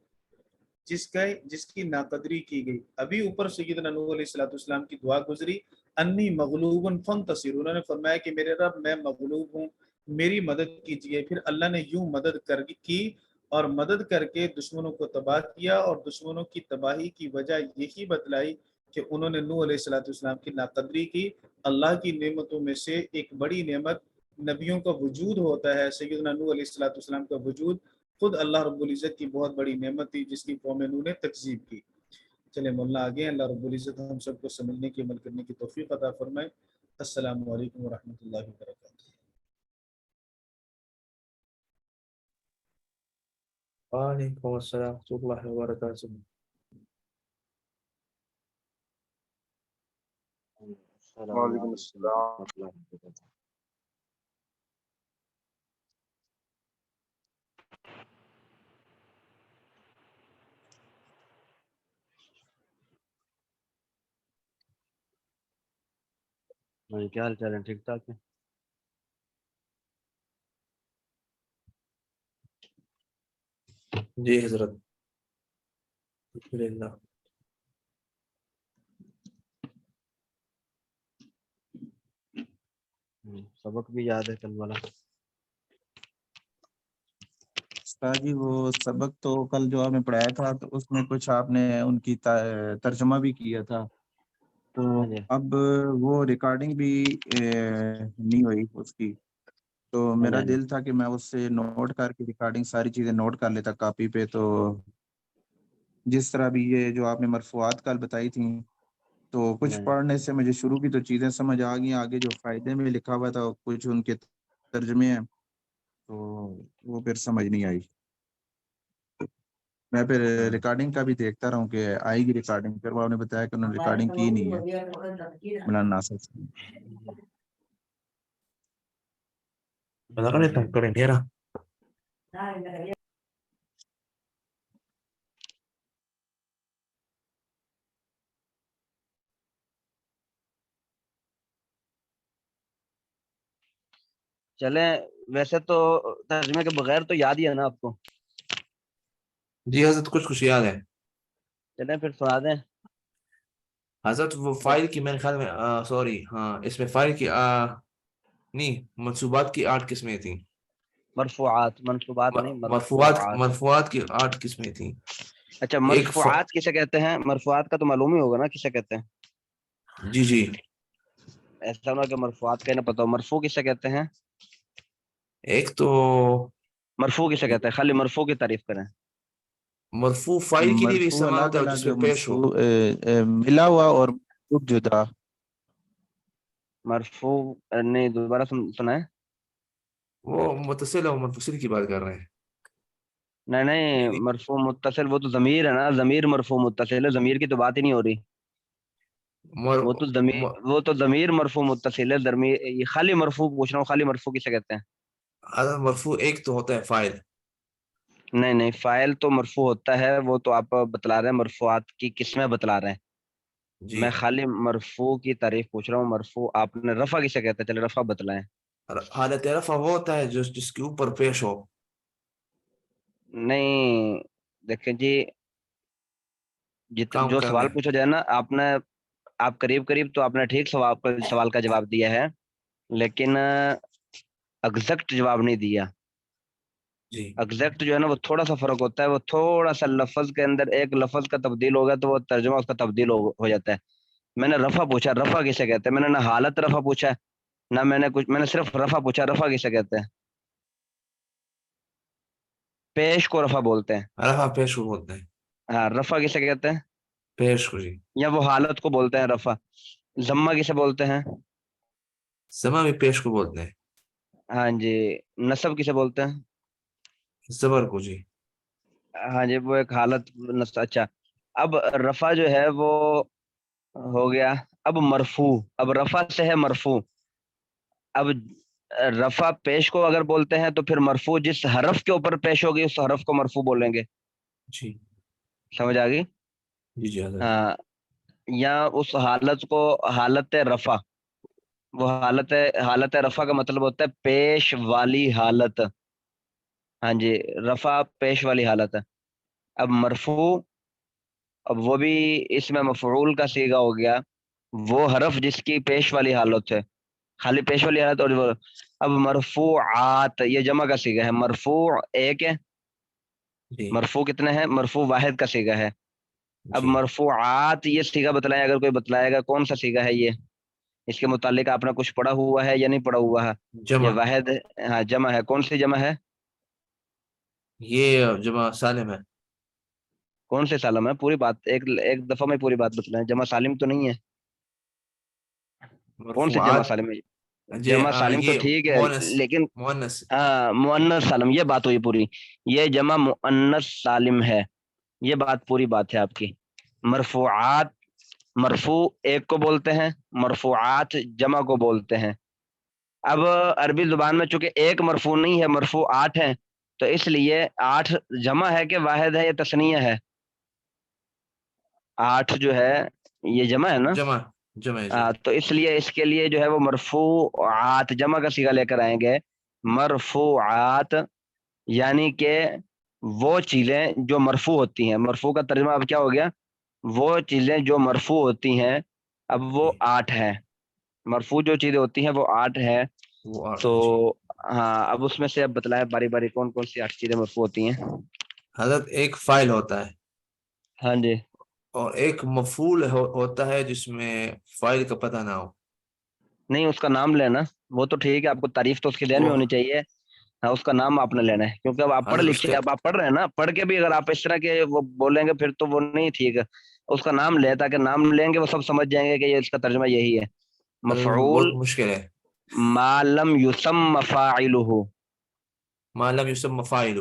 جس کی ناقدری کی گئی. ابھی اوپر سیدنا نوح علیہ السلام کی دعا گزری، انی مغلوب فانتصر، انہوں نے فرمایا کہ میرے رب میں مغلوب ہوں، میری مدد کیجئے. پھر اللہ نے یوں مدد کی اور مدد کر کے دشمنوں کو تباہ کیا، اور دشمنوں کی تباہی کی وجہ یہی بتلائی کہ انہوں نے نوح علیہ السلام کی ناقدری کی. اللہ کی نعمتوں میں سے ایک بڑی نعمت نبیوں کا وجود ہوتا ہے. سیدنا نوح علیہ السلام کا وجود خود اللہ رب العزت کی بہت بڑی نعمت تھی جس کی قوم نوح نے تکذیب کی. چلیں مولانا آگے. اللہ رب العزت ہم سب کو سمجھنے کی، عمل کرنے کی توفیق عطا فرمائے. السلام علیکم ورحمۃ اللہ وبرکاتہ. وعلیکم السلام ورحمۃ اللہ وبرکاتہ. وعلیکم السلام. کیا حال چال ہے؟ ٹھیک ٹھاک ہے. جی حضرت الحمدللہ. سبق بھی یاد ہے کل والا؟ جی وہ سبق تو کل جو آپ نے پڑھایا تھا تو اس میں کچھ آپ نے ان کی ترجمہ بھی کیا تھا، تو اب وہ ریکارڈنگ بھی نہیں ہوئی اس کی. تو میرا دل تھا کہ میں اس سے نوٹ کر کے ریکارڈنگ ساری چیزیں نوٹ کر لیتا کاپی پہ. تو جس طرح بھی یہ جو آپ نے مرفوعات کل بتائی تھیں تو کچھ پڑھنے سے مجھے شروع کی تو چیزیں سمجھ آ گئی، آگے جو فائدے میں لکھا ہوا تھا کچھ ان کے ترجمے ہیں تو وہ پھر سمجھ نہیں آئی. میں پھر ریکارڈنگ کا بھی دیکھتا رہا ہوں کہ آئے گی ریکارڈنگ. پھر وہ نے بتایا کہ انہوں نے ریکارڈنگ کی نہیں ہے مولانا ناصر سے. Padahal kan itu keren ya. چلیں ویسے تو ترجمے کے بغیر تو یاد ہی ہے نا آپ کو؟ جی حضرت کچھ یاد ہے. چلیں پھر سنا دیں. حضرت وہ فائل کی میرے خیال میں سوری ہاں اس میں فائل کی نہیں منصوبات کی 8 قسمیں تھیں. مرفوعات، منصوبات نہیں، مرفوعات. مرفوعات کی 8 قسمیں تھیں. اچھا مرفوعات کسے کہتے ہیں؟ مرفوعات کا تو معلوم ہی ہوگا نا کسے کہتے ہیں. جی ایسا نہ کہ مرفوعات کا نہ پتہ ہو. مرفوع کسے کہتے ہیں؟ ایک تو مرفوع کسے کہتے ہیں؟ خالی مرفوع کی تعریف کریں. مرفوع فائل کے لیے بھی مرفوع استعمال الگ ہوتا ہے جس الگ، میں پیش ہو. ملا ہوا اور خود جدا. مرفوع نہیں، دوبارہ سنائیں. وہ متصل اور منفصل کی بات کر رہے ہیں. نہیں مرفوع متصل وہ تو ضمیر ہے نا. ضمیر مرفوع متصل ہے، ضمیر کی تو بات ہی نہیں ہو رہی. وہ تو ضمیر مرفوع متصل ہے. یہ خالی مرفوع پوچھ رہا ہوں. خالی مرفوع کسے کہتے ہیں؟ مرفوع ایک تو ہوتا ہے فائل. نہیں فاعل تو مرفوع ہوتا ہے. وہ تو آپ بتلا رہے ہیں مرفوعات کی قسمیں بتلا رہے ہیں. جی میں خالی مرفوع کی تعریف پوچھ رہا ہوں. مرفوع آپ نے رفع کسے کہتے ہیں؟ چلے رفع بتلائیں. حالت رفع وہ ہوتا ہے جس کے اوپر پیش ہو. نہیں دیکھیں جی، کام جو کرنے. سوال پوچھا جائے نا، آپ قریب تو آپ نے ٹھیک سوال کا جواب دیا ہے، لیکن ایگزیکٹ جواب نہیں دیا. جی ایگزیکٹ جو ہے نا وہ تھوڑا سا فرق ہوتا ہے. وہ تھوڑا سا لفظ کے اندر ایک لفظ کا تبدیل ہوگا تو وہ ترجمہ اس کا تبدیل ہو جاتا ہے. میں نے رفع پوچھا، رفع کسے کہتے ہیں؟ میں نے نہ حالت رفع پوچھا نہ میں نے صرف رفع پوچھا. رفع کسے کہتے ہیں؟ پیش کو رفع بولتے ہیں. رفع پیش کو بولتے ہیں. ہاں رفع کسے کہتے ہیں؟ پیش کو. جی یا وہ حالت کو بولتے ہیں رفع. ضمہ کسے بولتے ہیں؟ ضمہ بھی پیش کو بولتے ہیں. ہاں جی. نصب کسے بولتے ہیں؟ زبر کو. جی ہاں جی وہ ایک حالت. اچھا اب رفع جو ہے وہ ہو گیا. اب مرفوع، اب رفع سے ہے مرفوع. اب رفع پیش کو اگر بولتے ہیں تو پھر مرفوع جس حرف کے اوپر پیش ہوگی اس حرف کو مرفوع بولیں گے. جی سمجھ آ گئی؟ جی حضرت. ہاں. یا اس حالت کو حالت رفع، وہ حالت رفع کا مطلب ہوتا ہے پیش والی حالت. ہاں جی رفع پیش والی حالت ہے. اب مرفوع، اب وہ بھی اس میں مفعول کا صیغہ ہو گیا. وہ حرف جس کی پیش والی حالت ہے، خالی پیش والی حالت. اور اب مرفوعات یہ جمع کا صیغہ ہے. مرفوع ایک ہے، جی مرفوع کتنے ہیں؟ مرفوع واحد کا صیغہ ہے. اب جی مرفوعات یہ صیغہ بتلائیں، اگر کوئی بتلائے گا کون سا صیغہ ہے یہ، اس کے متعلق آپ نے کچھ پڑھا ہوا ہے یا نہیں پڑھا ہوا ہے؟ جمع. یہ واحد ہاں جمع ہے. کون سی جمع ہے؟ یہ جمع سالم ہے. کون سے سالم ہے؟ پوری بات ایک دفعہ میں پوری بات بتلائیں. جمع سالم تو نہیں ہے. کون سے جمع مرفوعات. سالم ہے؟ جی جمع سالم تو یہ ٹھیک ہے لیکن مؤنث. ہاں مؤنث سالم، یہ بات ہوئی پوری. یہ جمع مؤنث سالم ہے. یہ بات پوری بات ہے آپ کی. مرفوعات مرفوع ایک کو بولتے ہیں، مرفوعات جمع کو بولتے ہیں. اب عربی زبان میں چونکہ ایک مرفوع نہیں ہے، مرفوع 8 ہیں، تو اس لیے 8 جمع ہے کہ واحد ہے یا تثنیہ ہے؟ 8 جو ہے یہ جمع ہے نا. جمع جی. تو اس لیے اس کے لیے جو ہے وہ مرفوعات جمع کا صیغہ لے کر آئیں گے. مرفوعات یعنی کہ وہ چیزیں جو مرفوع ہوتی ہیں. مرفوع کا ترجمہ اب کیا ہو گیا؟ وہ چیزیں جو مرفوع ہوتی ہیں. اب وہ 8 ہیں. مرفوع جو چیزیں ہوتی ہیں وہ 8 ہیں. وہ 8 تو ہے. جی ہاں اب اس میں سے اب بتلائے باری باری کون کون سی 8 چیزیں مرفوع ہوتی ہیں. حضرت ایک فائل ہوتا ہے ہاں جی. اور ایک مفعول ہوتا ہے جس میں فائل کا پتہ نہ ہو. نہیں اس کا نام لینا وہ تو ٹھیک ہے. آپ کو تعریف تو اس کے ذہن میں وہ ہونی چاہیے. ہاں اس کا نام آپ نے لینا ہے کیونکہ اب آپ پڑھ حضرت اس لکھے کے اب آپ پڑھ رہے ہیں نا. پڑھ کے بھی اگر آپ اس طرح کے وہ بولیں گے پھر تو وہ نہیں ٹھیک ہے. اس کا نام لے تاکہ نام لیں گے وہ سب سمجھ جائیں گے کہ یہ اس کا ترجمہ یہی ہے. مفعول بہت مشکل ہے. ما لم یسم فاعلہ. ما لم یسم فاعلہ.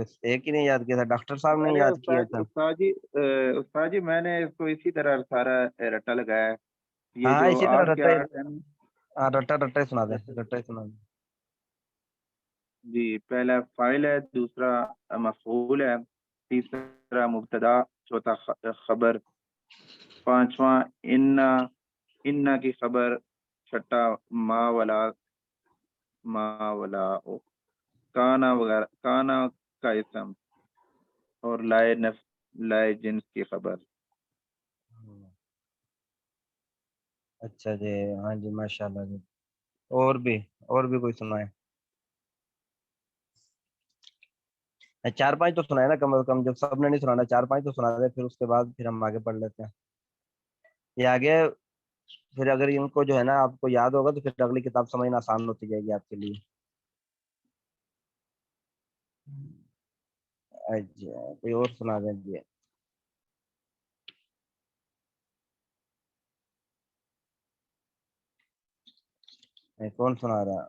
ایک ہی نہیں یاد کیا تھا, ڈاکٹر صاحب نے ارے یاد کیا تھا. استاد جی میں نے اس کو اسی طرح سارا رٹا لگایا ہے. یہ ہاں جو اسی طرح آٹھ کے رٹا آٹھ ہیں نا، ہاں رٹا رٹا ہی سنا دیں, رٹا ہی سنا دیں. جی پہلا فائل ہے, دوسرا مفعول ہے, تیسرا مبتدا, چوتھا خبر, پانچواں انا کی خبر, چھٹا ما ولا کانا وغیرہ, کانا کا اسم, اور لائے جنس کی خبر. اچھا جی, ہاں جی ماشاء اللہ جی. اور بھی کوئی سنائے؟ 4-5 تو سنائے نا کم از کم, جب سب نے نہیں سنانا 4-5 تو سنا دے, پھر اس کے بعد پھر ہم آگے پڑھ لیتے ہیں. یہ آگے پھر اگر ان کو جو ہے نا آپ کو یاد ہوگا تو پھر اگلی کتاب سمجھنا آسان ہوتی جائے گی آپ کے لیے. اچھا کوئی اور سنا دیں جی. کون سنا رہا ہے؟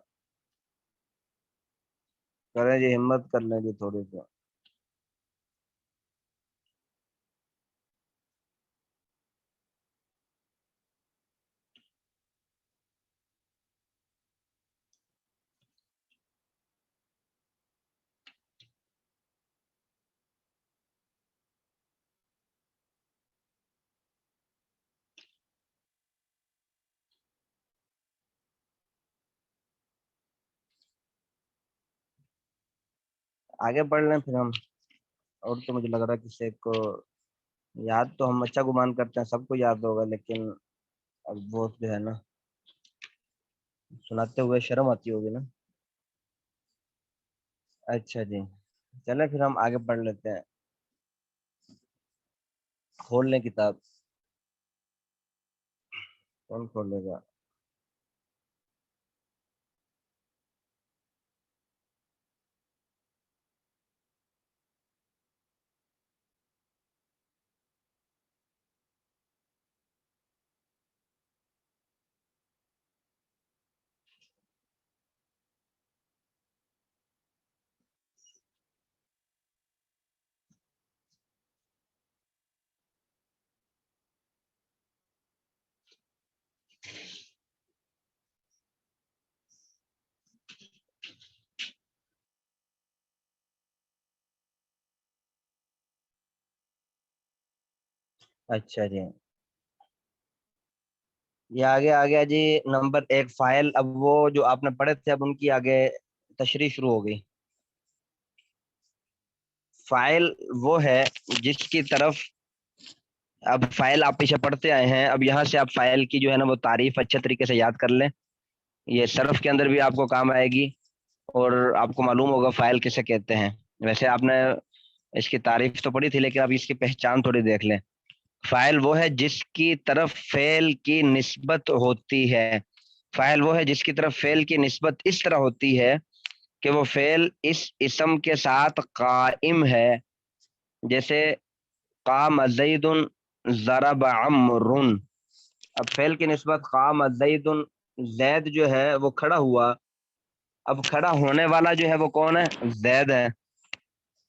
کریں جی, ہمت کر لیں جی تھوڑی سی. آگے پڑھ لیں پھر ہم. اور تو مجھے لگ رہا ہے کسی کو یاد تو ہم اچھا گمان کرتے ہیں سب کو یاد ہوگا, لیکن اب وہ جو ہے نا سناتے ہوئے شرم آتی ہوگی نا. اچھا جی چلیں پھر ہم آگے پڑھ لیتے ہیں. کھول لیں کتاب. کون کھولے گا؟ اچھا جی یہ آگے آ گیا جی نمبر 1 فائل. اب وہ جو آپ نے پڑھے تھے اب ان کی آگے تشریح شروع ہو گئی. فائل وہ ہے جس کی طرف, اب فائل آپ پیچھے پڑھتے آئے ہیں, اب یہاں سے آپ فائل کی جو ہے نا وہ تعریف اچھے طریقے سے یاد کر لیں. یہ صرف کے اندر بھی آپ کو کام آئے گی, اور آپ کو معلوم ہوگا فائل کسے کہتے ہیں. ویسے آپ نے اس کی تعریف تو پڑھی تھی, لیکن اب اس کی پہچان تھوڑی دیکھ لیں. فائل وہ ہے جس کی طرف فعل کی نسبت ہوتی ہے. فائل وہ ہے جس کی طرف فعل کی نسبت اس طرح ہوتی ہے کہ وہ فعل اس اسم کے ساتھ قائم ہے. جیسے قام زید ضرب عمر. اب فعل کی نسبت قام زید, زید جو ہے وہ کھڑا ہوا. اب کھڑا ہونے والا جو ہے وہ کون ہے؟ زید ہے.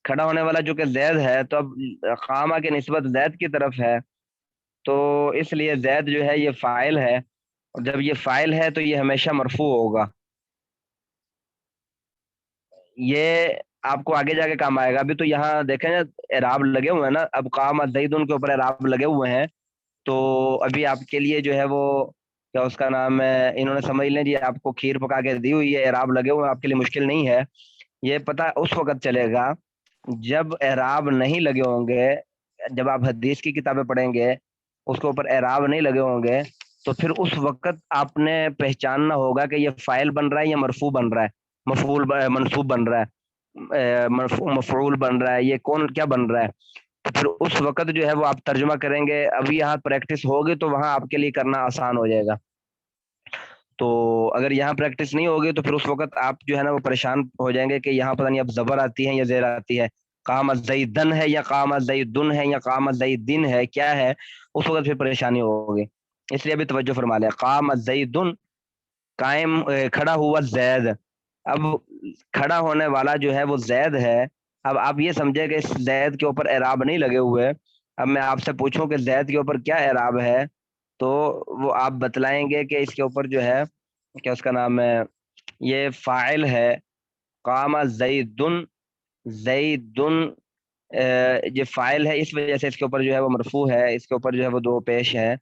کھڑا ہونے والا جو کہ زید ہے, تو اب قامہ کی نسبت زید کی طرف ہے, تو اس لیے زید جو ہے یہ فاعل ہے, اور جب یہ فاعل ہے تو یہ ہمیشہ مرفوع ہوگا. یہ آپ کو آگے جا کے کام آئے گا. ابھی تو یہاں دیکھیں نا اعراب لگے ہوئے ہیں نا, اب قام زید ان کے اوپر اعراب لگے ہوئے ہیں, تو ابھی آپ کے لیے جو ہے وہ کیا اس کا نام ہے, انہوں نے سمجھ لیں جی آپ کو کھیر پکا کے دی ہوئی ہے, اعراب لگے ہوئے ہیں, آپ کے لیے مشکل نہیں ہے. یہ پتہ اس وقت چلے گا جب اعراب نہیں لگے ہوں گے. جب آپ حدیث کی کتابیں پڑھیں گے اس کے اوپر اعراب نہیں لگے ہوں گے, تو پھر اس وقت آپ نے پہچاننا ہوگا کہ یہ فاعل بن رہا ہے یا مرفوع بن رہا ہے, مفعول منصوب بن رہا ہے, مفعول بن رہا ہے, یہ کون کیا بن رہا ہے. تو پھر اس وقت جو ہے وہ آپ ترجمہ کریں گے. ابھی یہاں پریکٹس ہوگی تو وہاں آپ کے لیے کرنا آسان ہو جائے گا. تو اگر یہاں پریکٹس نہیں ہوگی تو پھر اس وقت آپ جو ہے نا وہ پریشان ہو جائیں گے کہ یہاں پتہ نہیں اب زبر آتی ہے یا زیر آتی ہے, قام زیدن ہے یا قام زیدن ہے یا قام زیدن ہے, کیا ہے, اس وقت پھر پریشانی ہوگی. اس لیے ابھی توجہ فرما لیں. قام زیدن قائم کھڑا ہوا زید. اب کھڑا ہونے والا جو ہے وہ زید ہے, اب آپ یہ سمجھے کہ اس زید کے اوپر اعراب نہیں لگے ہوئے. اب میں آپ سے پوچھوں کہ زید کے اوپر کیا اعراب ہے تو وہ آپ بتلائیں گے کہ اس کے اوپر جو ہے کیا اس کا نام ہے, یہ فاعل ہے. قام زیدن, زیدن یہ فاعل ہے, اس وجہ سے اس کے اوپر جو ہے وہ مرفوع ہے, اس کے اوپر جو ہے وہ دو پیش ہے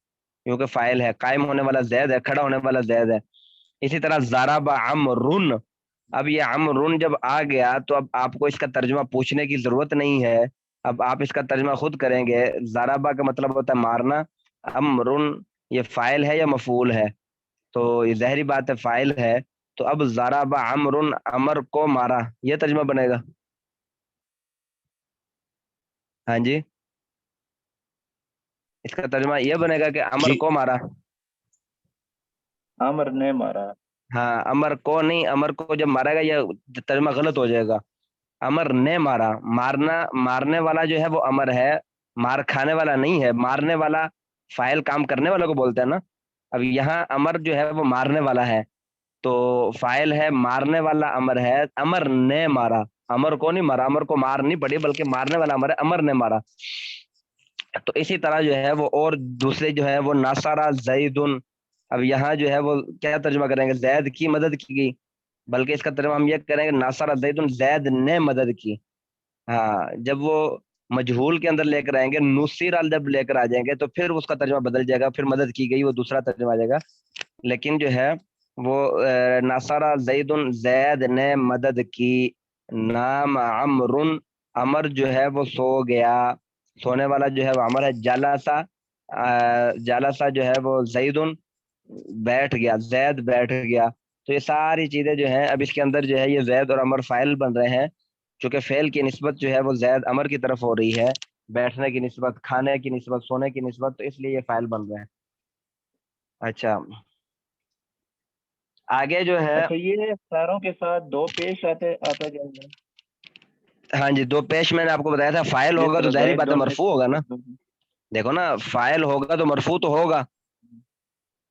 کیونکہ فاعل ہے. قائم ہونے والا زید ہے, کھڑا ہونے والا زید ہے. اسی طرح ضرب عمرن, اب یہ عمرن جب آ گیا تو اب آپ کو اس کا ترجمہ پوچھنے کی ضرورت نہیں ہے, اب آپ اس کا ترجمہ خود کریں گے. ضربہ کا مطلب ہوتا ہے مارنا, عمرن یہ فاعل ہے یا مفعول ہے؟ تو یہ ظاہری بات ہے فاعل ہے. تو اب ضرب عمرن, عمر کو مارا, یہ ترجمہ بنے گا. ہاں جی, اس کا ترجمہ یہ بنے گا کہ عمر جی کو مارا. عامر نے مارا. ہاں عمر کو نہیں, عمر کو جب مارے گا یہ ترجمہ غلط ہو جائے گا. عمر نے مارا, مارنا, مارنے والا جو ہے وہ عمر ہے, مار کھانے والا نہیں ہے. مارنے والا فاعل کام کرنے والا کو بولتے ہیں نا. اب یہاں عمر جو ہے وہ مارنے والا ہے, تو فاعل ہے, مارنے والا عمر ہے. عمر نے مارا, عمر کو نہیں مارا, عمر کو مار نہیں پڑی بلکہ مارنے والا عمر ہے, عمر نے مارا. تو اسی طرح جو ہے وہ اور دوسرے جو ہے وہ ناصرہ زیدن, اب یہاں جو ہے وہ کیا ترجمہ کریں گے, زید کی مدد کی گئی, بلکہ اس کا ترجمہ ہم یہ کریں گے ناصرہ زیدن, زید نے مدد کی. ہاں جب وہ مجہول کے اندر لے کر آئیں گے, نصیر جب لے کر آ جائیں گے تو پھر اس کا ترجمہ بدل جائے گا, پھر مدد کی گئی وہ دوسرا ترجمہ آ جائے گا. لیکن جو ہے وہ ناصرہ زیدن, زید نے مدد کی. نام عمرن, عمر جو ہے وہ سو گیا, سونے والا جو ہے وہ عمر ہے. جالسا, جالسا جو ہے وہ زیدن, بیٹھ گیا, زید بیٹھ گیا. تو یہ ساری چیزیں جو ہیں اب اس کے اندر جو ہے یہ زید اور عمر فاعل بن رہے ہیں, چونکہ فعل کی نسبت جو ہے وہ زید عمر کی طرف ہو رہی ہے, بیٹھنے کی نسبت, کھانے کی نسبت, سونے کی نسبت, تو اس لیے یہ فاعل بن رہے ہیں. اچھا آگے جو ہے, اچھا یہ ساروں کے ساتھ دو پیش آتا جائے گا. ہاں جی دو پیش میں نے آپ کو بتایا تھا. فاعل جس ہوگا تو طرح ظاہری زید بات ہے دون مرفوع ہوگا نا. دیکھو نا فاعل ہوگا تو مرفوع تو ہوگا.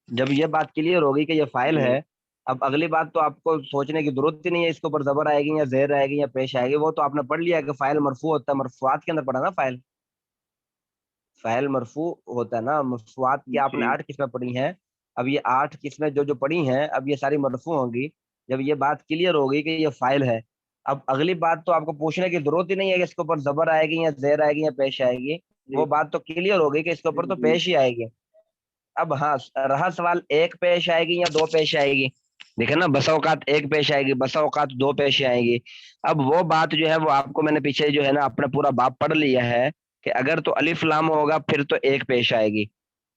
جب یہ بات کلیئر ہوگی کہ یہ فاعل جی ہے, اب اگلی بات تو آپ کو سوچنے کی ضرورت ہی نہیں ہے اس کے اوپر زبر آئے گی یا زیر آئے گی یا پیش آئے گی, وہ تو آپ نے پڑھ لیا کہ فاعل مرفوع ہوتا ہے. مرفوعات کے اندر پڑھا نا فاعل, فاعل مرفوع ہوتا ہے نا. مرفوعات کی آپ نے جی 8 قسمیں پڑھی ہیں, اب یہ 8 قسمیں جو پڑھی ہیں اب یہ ساری مرفوع ہوں گی جب یہ بات کلیئر ہوگی کہ یہ فاعل ہے. اب اگلی بات تو آپ کو پوچھنے کی ضرورت ہی نہیں ہے کہ اس کے اوپر زبر آئے گی یا زیر آئے گی یا پیش آئے گی, جی وہ بات تو کلیئر ہوگی کہ اس کے اوپر تو جی پیش ہی آئے گی. اب ہاں رہا سوال ایک پیش آئے گی یا دو پیش آئے گی. دیکھیں نا بسا اوقات ایک پیش آئے گی, بسا اوقات دو پیش آئے گی. اب وہ بات جو ہے وہ آپ کو میں نے پیچھے جو ہے نا اپنا پورا باب پڑھ لیا ہے کہ اگر تو الف لام ہوگا پھر تو ایک پیش آئے گی,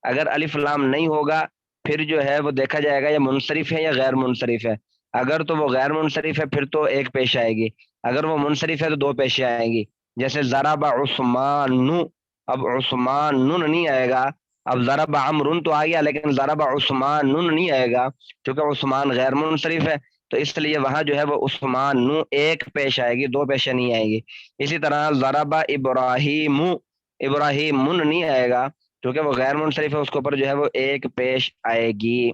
اگر الف لام نہیں ہوگا پھر جو ہے وہ دیکھا جائے گا یہ منصرف ہے یا غیر منصرف ہے. اگر تو وہ غیر منصرف ہے پھر تو ایک پیش آئے گی, اگر وہ منصرف ہے تو دو پیش آئیں گی. جیسے ضرب عثمان, اب عثمان نہیں آئے گا. اب ضرب عمرن تو آ گیا لیکن ضرب عثمان نہیں آئے گا کیونکہ عثمان غیر منصرف ہے, تو اس لیے وہاں جو ہے وہ عثمان ایک پیش آئے گی, دو پیش نہیں آئے گی. اسی طرح ضرب ابراہیم, ابراہیم نہیں آئے گا کیونکہ وہ غیر منصرف ہے, اس کے اوپر جو ہے وہ ایک پیش آئے گی.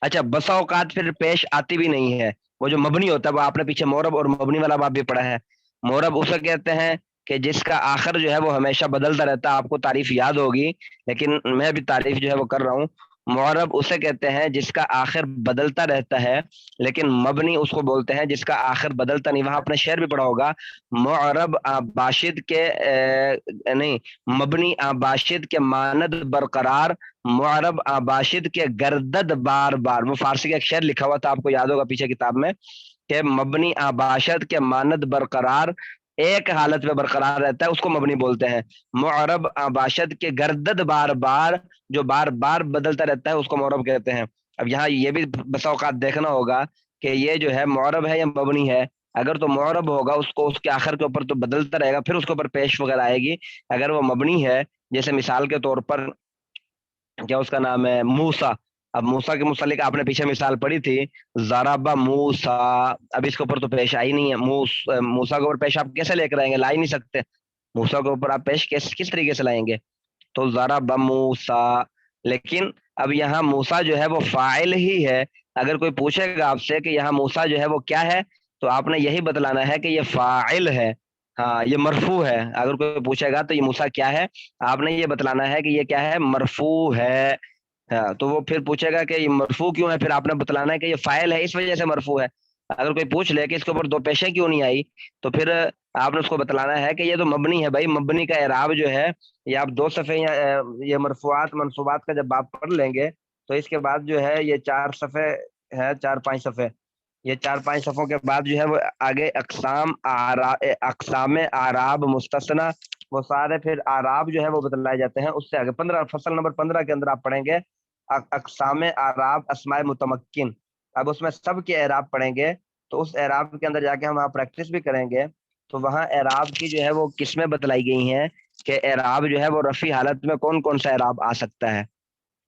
اچھا بسا اوقات پھر پیش آتی بھی نہیں ہے, وہ جو مبنی ہوتا ہے وہ آپ نے پیچھے مورب اور مبنی والا باب بھی پڑھا ہے. مورب اسے کہتے ہیں کہ جس کا آخر جو ہے وہ ہمیشہ بدلتا رہتا ہے, آپ کو تعریف یاد ہوگی لیکن میں بھی تعریف جو ہے وہ کر رہا ہوں. معرب اسے کہتے ہیں جس کا آخر بدلتا رہتا ہے, لیکن مبنی اس کو بولتے ہیں جس کا آخر بدلتا نہیں. وہاں آپ نے شعر بھی پڑھا ہوگا, معرب باشد کے نہیں, مبنی باشد کے ماند برقرار, معرب باشد کے گردد بار بار. وہ فارسی کا ایک شعر لکھا ہوا تھا آپ کو یاد ہوگا پیچھے کتاب میں کہ مبنی باشد کے ماند برقرار, ایک حالت میں برقرار رہتا ہے اس کو مبنی بولتے ہیں. معرب باشد کے گردد بار بار, جو بار بار بدلتا رہتا ہے اس کو معرب کہتے ہیں. اب یہاں یہ بھی بس اوقات دیکھنا ہوگا کہ یہ جو ہے معرب ہے یا مبنی ہے. اگر تو معرب ہوگا اس کو اس کے آخر کے اوپر تو بدلتا رہے گا, پھر اس کے اوپر پیش وغیرہ آئے گی. اگر وہ مبنی ہے جیسے مثال کے طور پر کیا اس کا نام ہے موسیٰ, اب موسیٰ کے متعلق آپ نے پیچھے مثال پڑھی تھی ضرب موسیٰ, اب اس کے اوپر تو پیش آئی نہیں ہے. موسیٰ کے اوپر پیش آپ کیسے لے کر آئیں گے, لا ہی نہیں سکتے. موسیٰ کے اوپر آپ پیش کس طریقے سے لائیں گے, تو ضرب موسیٰ. لیکن اب یہاں موسیٰ جو ہے وہ فاعل ہی ہے. اگر کوئی پوچھے گا آپ سے کہ یہاں موسیٰ جو ہے وہ کیا ہے, تو آپ نے یہی بتلانا ہے کہ یہ فاعل ہے، ہاں یہ مرفوع ہے. اگر کوئی پوچھے گا تو یہ موسیٰ کیا ہے، آپ نے یہ بتلانا ہے کہ یہ کیا ہے، مرفوع ہے. ہاں تو وہ پھر پوچھے گا کہ یہ مرفوع کیوں ہے، پھر آپ نے بتلانا ہے کہ یہ فاعل ہے اس وجہ سے مرفوع ہے. اگر کوئی پوچھ لے کہ اس کے اوپر دو پیشیں کیوں نہیں آئی، تو پھر آپ نے اس کو بتلانا ہے کہ یہ تو مبنی ہے. بھائی مبنی کا اعراب جو ہے، یہ آپ 2 صفحے یہ مرفوعات منصوبات کا جب آپ پڑھ لیں گے تو اس کے بعد جو ہے یہ 4 صفحے ہے، 4-5 صفحے، یہ 4-5 صفحوں کے بعد جو ہے وہ آگے اقسام اعراب مستثنی وہ سارے پھر اعراب جو ہے وہ بتلائے جاتے ہیں. اس سے آگے 15 فصل نمبر 15 کے اندر آپ پڑھیں گے اقسام اعراب اسماء متمکن. اب اس میں سب کے اعراب پڑھیں گے تو اس اعراب کے اندر جا کے ہم وہاں پریکٹس بھی کریں گے. تو وہاں اعراب کی جو ہے وہ قسمیں بتلائی گئی ہیں کہ اعراب جو ہے وہ رفع حالت میں کون کون سا اعراب آ سکتا ہے.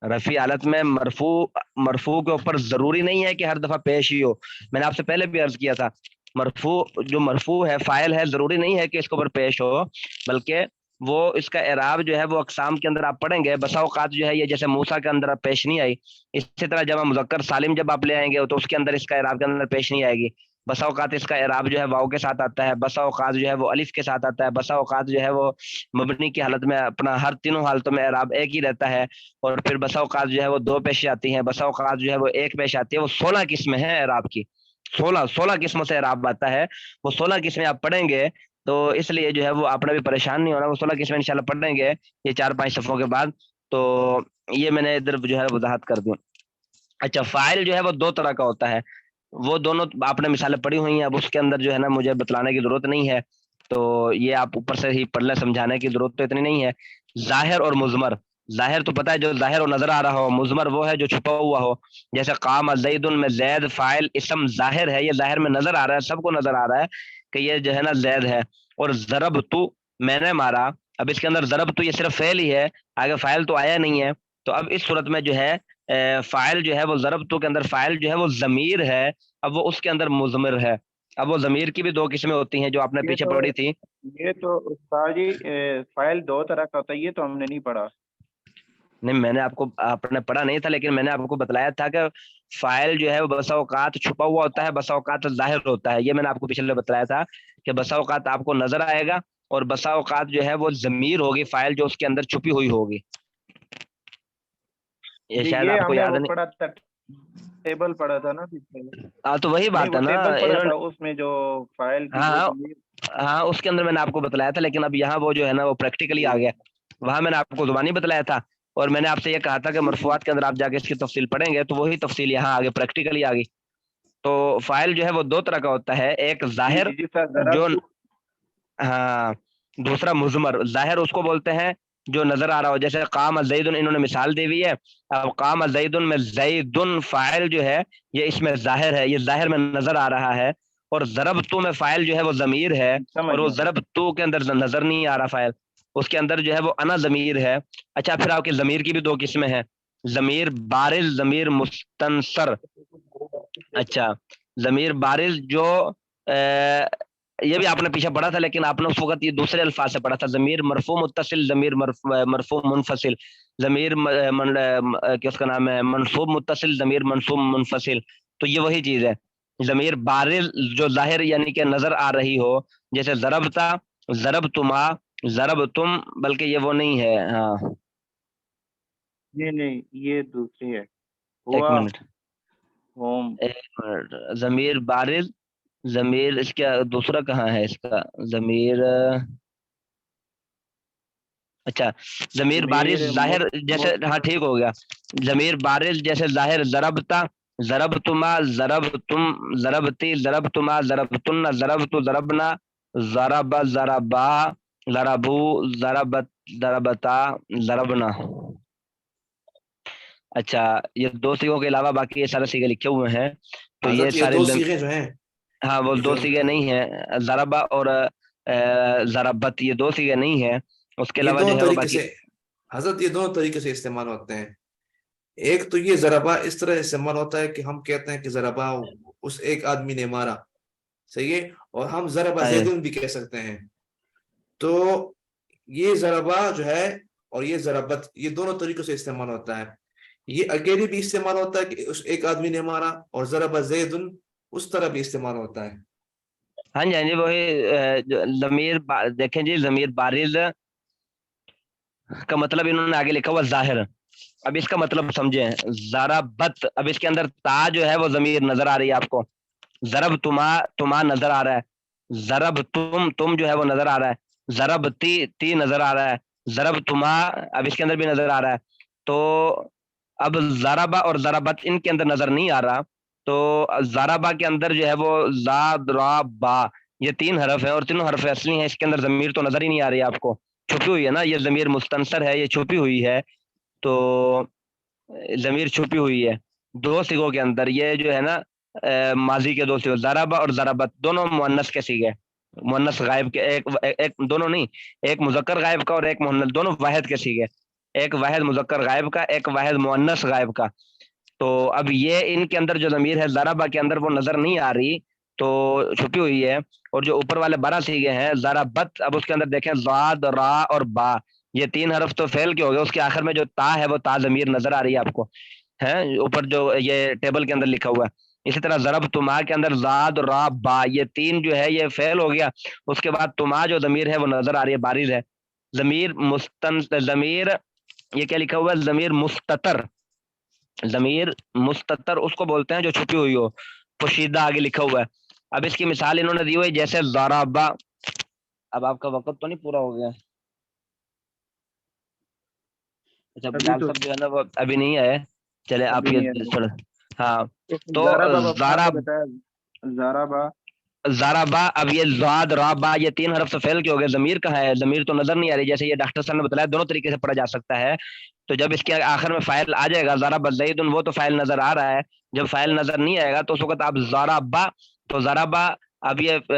رفع حالت میں مرفوع کے اوپر ضروری نہیں ہے کہ ہر دفعہ پیش ہی ہو. میں نے آپ سے پہلے بھی عرض کیا تھا، مرفوع ہے، فاعل ہے، ضروری نہیں ہے کہ اس کے اوپر پیش ہو، بلکہ وہ اس کا اعراب جو ہے وہ اقسام کے اندر آپ پڑھیں گے. بسا اوقات جو ہے یہ جیسے موسیٰ کے اندر پیش نہیں آئی، اسی طرح جمع مذکر سالم جب آپ لے آئیں گے تو اس کے اندر اس کا اعراب کے اندر پیش نہیں آئے گی. بسا اوقات اس کا اعراب جو ہے واو کے ساتھ آتا ہے، بسا اوقات جو ہے وہ الف کے ساتھ آتا ہے، بسا اوقات جو ہے وہ مبنی کی حالت میں اپنا ہر تینوں حالتوں میں اعراب ایک ہی رہتا ہے، اور پھر بسا اوقات جو ہے وہ 2 پیش آتی ہیں، بسا اوقات جو ہے وہ 1 پیش آتی ہے. وہ 16 قسمیں ہیں اعراب کی، 16 قسموں سے اعراب آتا ہے. وہ 16 قسمیں آپ پڑھیں گے تو اس لیے جو ہے وہ آپ نے بھی پریشان نہیں ہونا. وہ 16 قسمیں انشاءاللہ پڑھیں گے یہ 4-5 صفحوں کے بعد. تو یہ میں نے ادھر جو ہے وضاحت کر دوں. اچھا فاعل جو ہے وہ 2 طرح کا ہوتا ہے، وہ دونوں آپ نے مثالیں پڑھی ہوئی ہیں، اب اس کے اندر جو ہے نا مجھے بتلانے کی ضرورت نہیں ہے، تو یہ آپ اوپر سے ہی پڑھ لیں، سمجھانے کی ضرورت تو اتنی نہیں ہے. ظاہر اور مضمر. ظاہر تو پتہ ہے جو ظاہر اور نظر آ رہا ہو، مضمر وہ ہے جو چھپا ہوا ہو. جیسے قام زید میں زید فاعل اسم ظاہر ہے، یہ ظاہر میں نظر آ رہا ہے، سب کو نظر آ رہا ہے کہ یہ جو ہے نا زید ہے. اور ضرب تو میں نے مارا، اب اس کے اندر ضرب تو یہ صرف فعل ہی ہے، آگے فاعل تو آیا نہیں ہے. تو اب اس صورت میں جو ہے فاعل جو ہے وہ ضرب تو کے اندر فاعل جو ہے وہ ضمیر ہے، اب وہ اس کے اندر مضمر ہے. اب وہ ضمیر کی بھی 2 قسمیں ہوتی ہیں جو آپ نے پیچھے پڑھی تھی. یہ تو استاد جی فائل 2 طرح کا ہوتا ہے، یہ تو ہم نے نہیں پڑھا. نہیں میں نے آپ نے پڑھا نہیں تھا، لیکن میں نے آپ کو بتلایا تھا کہ فاعل جو ہے وہ بسا اوقات چھپا ہوا ہوتا ہے، بسا اوقات ظاہر ہوتا ہے. یہ میں نے آپ کو پچھلے بتلایا تھا کہ بسا اوقات آپ کو نظر آئے گا اور بسا اوقات جو ہے وہ ضمیر ہوگی، فاعل جو اس کے اندر چھپی ہوئی ہوگی. یہ شاید یہ آپ کو ہم نے یاد وہ نہیں. پڑھا تھا، ٹیبل پڑھا تھا نا پچھلے. ہاں تو وہی نہیں بات وہ ہے نا، ٹیبل پڑھا تھا، اس میں جو فائل کی ہاں وہ ہاں ضمیر. ہاں اس کے اندر میں نے آپ کو بتلایا تھا، لیکن اب یہاں وہ جو ہے نا وہ پریکٹیکلی آ گیا. وہاں میں نے آپ کو زبانی بتلایا تھا، اور میں نے آپ سے یہ کہا تھا کہ مرفوعات کے اندر آپ جا کے اس کی تفصیل پڑھیں گے تو وہی تفصیل یہاں آگے پریکٹیکلی آ گئی. تو فاعل جو ہے وہ 2 طرح کا ہوتا ہے، ایک ظاہر جی سر ذرا جو ہاں، دوسرا مضمر. ظاہر اس کو بولتے ہیں جو نظر آ رہا ہو، جیسے قام زید انہوں نے مثال دی ہوئی ہے. اب قام زید میں زید فاعل جو ہے یہ اس میں ظاہر ہے، یہ ظاہر میں نظر آ رہا ہے. اور ضرب تو میں فاعل جو ہے وہ ضمیر ہے، سمجھ اور وہ گیا. ضرب تو کے اندر نظر نہیں آ رہا فاعل، اس کے اندر جو ہے وہ انا ضمیر ہے. اچھا پھر آپ کے ضمیر کی بھی 2 قسمیں ہیں، ضمیر بارز، ضمیر مستنصر. اچھا ضمیر بارز جو یہ بھی آپ نے پیچھے پڑھا تھا، لیکن آپ نے اس وقت یہ دوسرے الفاظ سے پڑھا تھا. ضمیر مرفوع متصل، ضمیر مرفوع منفصل، ضمیر کیا اس کا نام ہے منصوب متصل، ضمیر منصوب منفصل. تو یہ وہی چیز ہے. ضمیر بارز جو ظاہر یعنی کہ نظر آ رہی ہو، جیسے ضربتا، ضرب تما، ضرب تم، بلکہ یہ وہ نہیں ہے. ہاں نہیں یہ دوسری ہے. ایک ہوا منٹ ہوم. ضمیر بارز، ضمیر اس کا دوسرا کہاں ہے اس کا ضمیر. اچھا ضمیر بارز ظاہر جیسے، ہاں ٹھیک ہو گیا. ضمیر بارز جیسے ظاہر ضربتا، ضربتما، ضربتم، ضربتی، ضربتما، ضربتن، ضربت، ضربنا، ضرب، ضربا، ضربو، ضربت، ضربتا، ضربنا. اچھا یہ 2 صیغوں کے علاوہ باقی یہ سارے صیغے لکھے ہوئے ہیں. تو یہ حضرت یہ سارے 2 صیغے جو ہیں، ہاں وہ یہ 2 جو صیغے نہیں ہیں، ضربہ اور ضربت، یہ 2 صیغے نہیں ہیں. اس کے یہ علاوہ جو دونوں ہے وہ طریقے باقی. سے حضرت یہ دونوں طریقے سے استعمال ہوتے ہیں. ایک تو یہ ضربہ اس طرح استعمال ہوتا ہے کہ ہم کہتے ہیں کہ ضربہ اس ایک آدمی نے مارا، صحیح ہے، اور ہم ضربہ زیدن بھی کہہ سکتے ہیں. تو یہ ضربہ جو ہے اور یہ ضربت، یہ دونوں طریقوں سے استعمال ہوتا ہے. یہ اکیلے بھی استعمال ہوتا ہے کہ اس ایک آدمی نے مارا، اور ضربہ زیدن اس طرح بھی استعمال ہوتا ہے. ہاں جی ہاں جی وہی ضمیر دیکھیں جی ضمیر بارز کا مطلب انہوں نے آگے لکھا ہوا ظاہر. اب اس کا مطلب سمجھیں. ضربت، اب اس کے اندر تا جو ہے وہ ضمیر نظر آ رہی ہے آپ کو. ضرب تما نظر آ رہا ہے. ضرب تم جو ہے وہ نظر آ رہا ہے. ضرب تی نظر آ رہا ہے. ضرب تما اب اس کے اندر بھی نظر آ رہا ہے. تو اب ضربہ اور ضربت ان کے اندر نظر نہیں آ رہا. تو ضربہ کے اندر جو ہے وہ زاد را با یہ 3 حرف ہیں اور تینوں حرف اصلی ہیں. اس کے اندر ضمیر تو نظر ہی نہیں آ رہی ہے آپ کو، چھپی ہوئی ہے نا. یہ ضمیر مستنصر ہے، یہ چھپی ہوئی ہے. تو ضمیر چھپی ہوئی ہے 2 صیغوں کے اندر. یہ جو ہے نا ماضی کے 2 صیغے ضربہ اور ضربت دونوں مؤنث کے صیغے، مؤنث غائب کے ایک دونوں نہیں، ایک مذکر غائب کا اور ایک مؤنث، دونوں واحد کے صیغے. ایک واحد مذکر غائب کا، ایک واحد مؤنث غائب کا. تو اب یہ ان کے اندر جو ضمیر ہے ضربہ کے اندر وہ نظر نہیں آ رہی، تو چھپی ہوئی ہے. اور جو اوپر والے 12 صیغے ہیں ضربت، اب اس کے اندر دیکھیں ضاد را اور با، یہ 3 حرف تو فعل کے ہو گئے. اس کے آخر میں جو تا ہے وہ تا ضمیر نظر آ رہی ہے آپ کو، ہے اوپر جو یہ ٹیبل کے اندر لکھا ہوا ہے. اسی طرح ضرب تما کے اندر زاد را با، یہ 3 جو ہے یہ فعل ہو گیا. اس کے بعد تما جو ضمیر ہے وہ نظر آ رہی ہے، بارز ہے. ضمیر یہ کیا لکھا ہوا ہے؟ ضمیر مستتر. ضمیر مستتر اس کو بولتے ہیں جو چھپی ہوئی ہو، پوشیدہ آگے لکھا ہوا ہے. اب اس کی مثال انہوں نے دی ہوئی جیسے ضربا. اب آپ کا وقت تو نہیں پورا ہو گیا؟ اچھا ابھی بلال تو صاحب جو ہے نا وہ ابھی نہیں آئے. چلے آپ ابھی یہ نہیں ہے. تھوڑا. ہاں تو ضربہ بابا زارا نے بتایا ضربہ. زارابا. اب یہ زاد رابا یہ 3 حرف سے فعل کے ہو گئے. ضمیر کہاں ہے؟ ضمیر تو نظر نہیں آ رہی. جیسے یہ ڈاکٹر صاحب نے بتایا دونوں طریقے سے پڑھا جا سکتا ہے. تو جب اس کے آخر میں فاعل آ جائے گا ضرب زید، وہ تو فاعل نظر آ رہا ہے. جب فاعل نظر نہیں آئے گا تو اس وقت آپ زارابا، تو زارابا اب یہ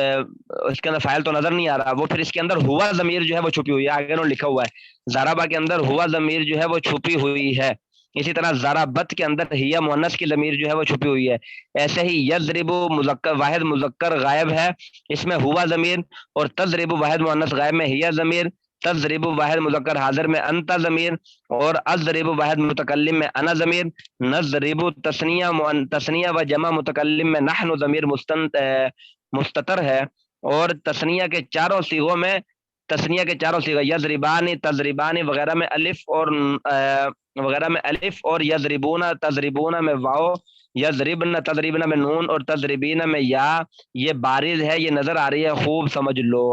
اس کے اندر فاعل تو نظر نہیں آ رہا، وہ پھر اس کے اندر ہوا ضمیر جو ہے وہ چھپی ہوئی ہے. آگے انہوں نے لکھا ہوا ہے زارابا کے اندر ہوا ضمیر جو ہے وہ چھپی ہوئی ہے. اسی طرح ضربت کے اندر ہی مؤنث کی ضمیر جو ہے وہ چھپی ہوئی ہے. ایسے ہی یضرب مذکر واحد مذکر غائب ہے، اس میں ہوا ضمیر. اور تضرب واحد مؤنث غائب میں ہی ضمیر. تضرب واحد مذکر حاضر میں انت ضمیر. اور اضرب واحد متکلم میں انا ضمیر. نضرب تثنیہ و جمع متکلم میں نحن ضمیر مستتر ہے. اور تثنیہ کے چاروں صیغوں میں، تثنیہ کے چاروں صیغے یضربانی تضربانی وغیرہ میں الف اور وغیرہ میں الف اور یضربون تضربون میں واو، یضربن تضربن میں نون اور تضربین میں یا، یہ بارز ہے، یہ نظر آ رہی ہے، خوب سمجھ لو.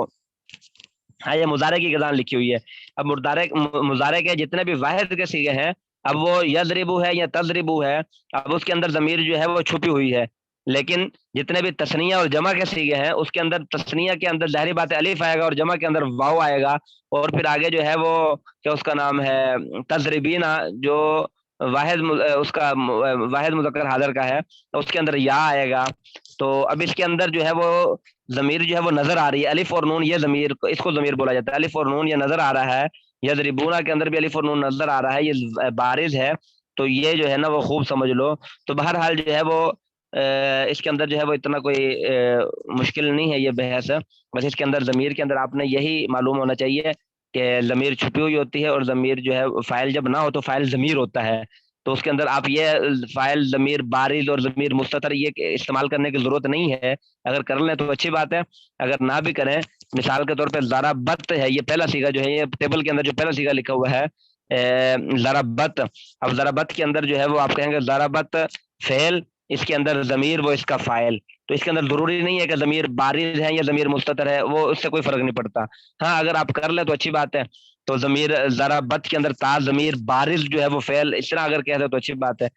ہاں یہ مضارع کی گزان لکھی ہوئی ہے. اب مضارع کے جتنے بھی واحد کے صیغے ہیں، اب وہ یضربو ہے یا تضربو ہے، اب اس کے اندر ضمیر جو ہے وہ چھپی ہوئی ہے. لیکن جتنے بھی تثنیہ اور جمع کے صیغے ہیں اس کے اندر تثنیہ کے اندر ظاہری بات ہے الف آئے گا اور جمع کے اندر واو آئے گا. اور پھر آگے جو ہے وہ کیا اس کا نام ہے تضربینا، جو واحد اس کا واحد مذکر حاضر کا ہے، اس کے اندر یا آئے گا. تو اب اس کے اندر جو ہے وہ ضمیر جو ہے وہ نظر آ رہی ہے. الف اور نون یہ ضمیر، اس کو ضمیر بولا جاتا ہے. الف اور نون یہ نظر آ رہا ہے. یضربونا کے اندر بھی الف اور نون نظر آ رہا ہے، یہ بارز ہے. تو یہ جو ہے نا وہ خوب سمجھ لو. تو بہرحال جو ہے وہ اس کے اندر جو ہے وہ اتنا کوئی مشکل نہیں ہے یہ بحث. بس اس کے اندر ضمیر کے اندر آپ نے یہی معلوم ہونا چاہیے کہ ضمیر چھپی ہوئی ہوتی ہے، اور ضمیر جو ہے فاعل جب نہ ہو تو فاعل ضمیر ہوتا ہے. تو اس کے اندر آپ یہ فاعل ضمیر بارز اور ضمیر مستتر یہ استعمال کرنے کی ضرورت نہیں ہے. اگر کر لیں تو اچھی بات ہے، اگر نہ بھی کریں. مثال کے طور پہ ضربت ہے، یہ پہلا صیغہ جو ہے، یہ ٹیبل کے اندر جو پہلا صیغہ لکھا ہوا ہے ضربت. اب ضربت کے اندر جو ہے وہ آپ کہیں گے ضربت فعل، اس کے اندر ضمیر وہ اس کا فاعل. تو اس کے اندر ضروری نہیں ہے کہ ضمیر بارز ہے یا ضمیر مستتر ہے، وہ اس سے کوئی فرق نہیں پڑتا. ہاں اگر آپ کر لیں تو اچھی بات ہے. تو ضمیر ضربت کے اندر تا ضمیر بارز جو ہے وہ فعل، اس طرح اگر کہہ دے تو اچھی بات ہے.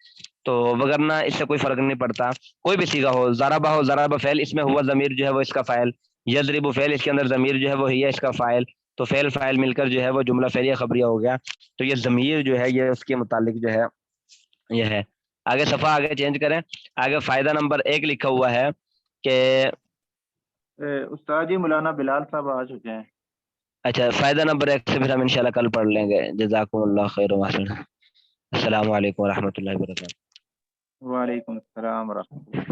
تو وگرنہ اس سے کوئی فرق نہیں پڑتا. کوئی بھی صیغہ ہو، ضربہ ہو ضربہ فعل، اس میں ہوا ضمیر جو ہے وہ اس کا فاعل. یضرب فعل، اس کے اندر ضمیر جو ہے وہ ہی ہے اس کا فاعل. تو فعل فاعل مل کر جو ہے وہ جملہ فعلیہ خبریہ ہو گیا. تو یہ ضمیر جو ہے یہ اس کے متعلق جو ہے یہ ہے. آگے صفحہ آگے چینج کریں. آگے فائدہ نمبر 1 لکھا ہوا ہے کہ استاد جی مولانا بلال صاحب آ چکے ہیں. اچھا فائدہ نمبر 1 سے پھر ہم انشاءاللہ کل پڑھ لیں گے. جزاکم اللہ خیر و احسن. السلام علیکم ورحمۃ اللہ وبرکاتہ. وعلیکم السلام ورحمۃ اللہ.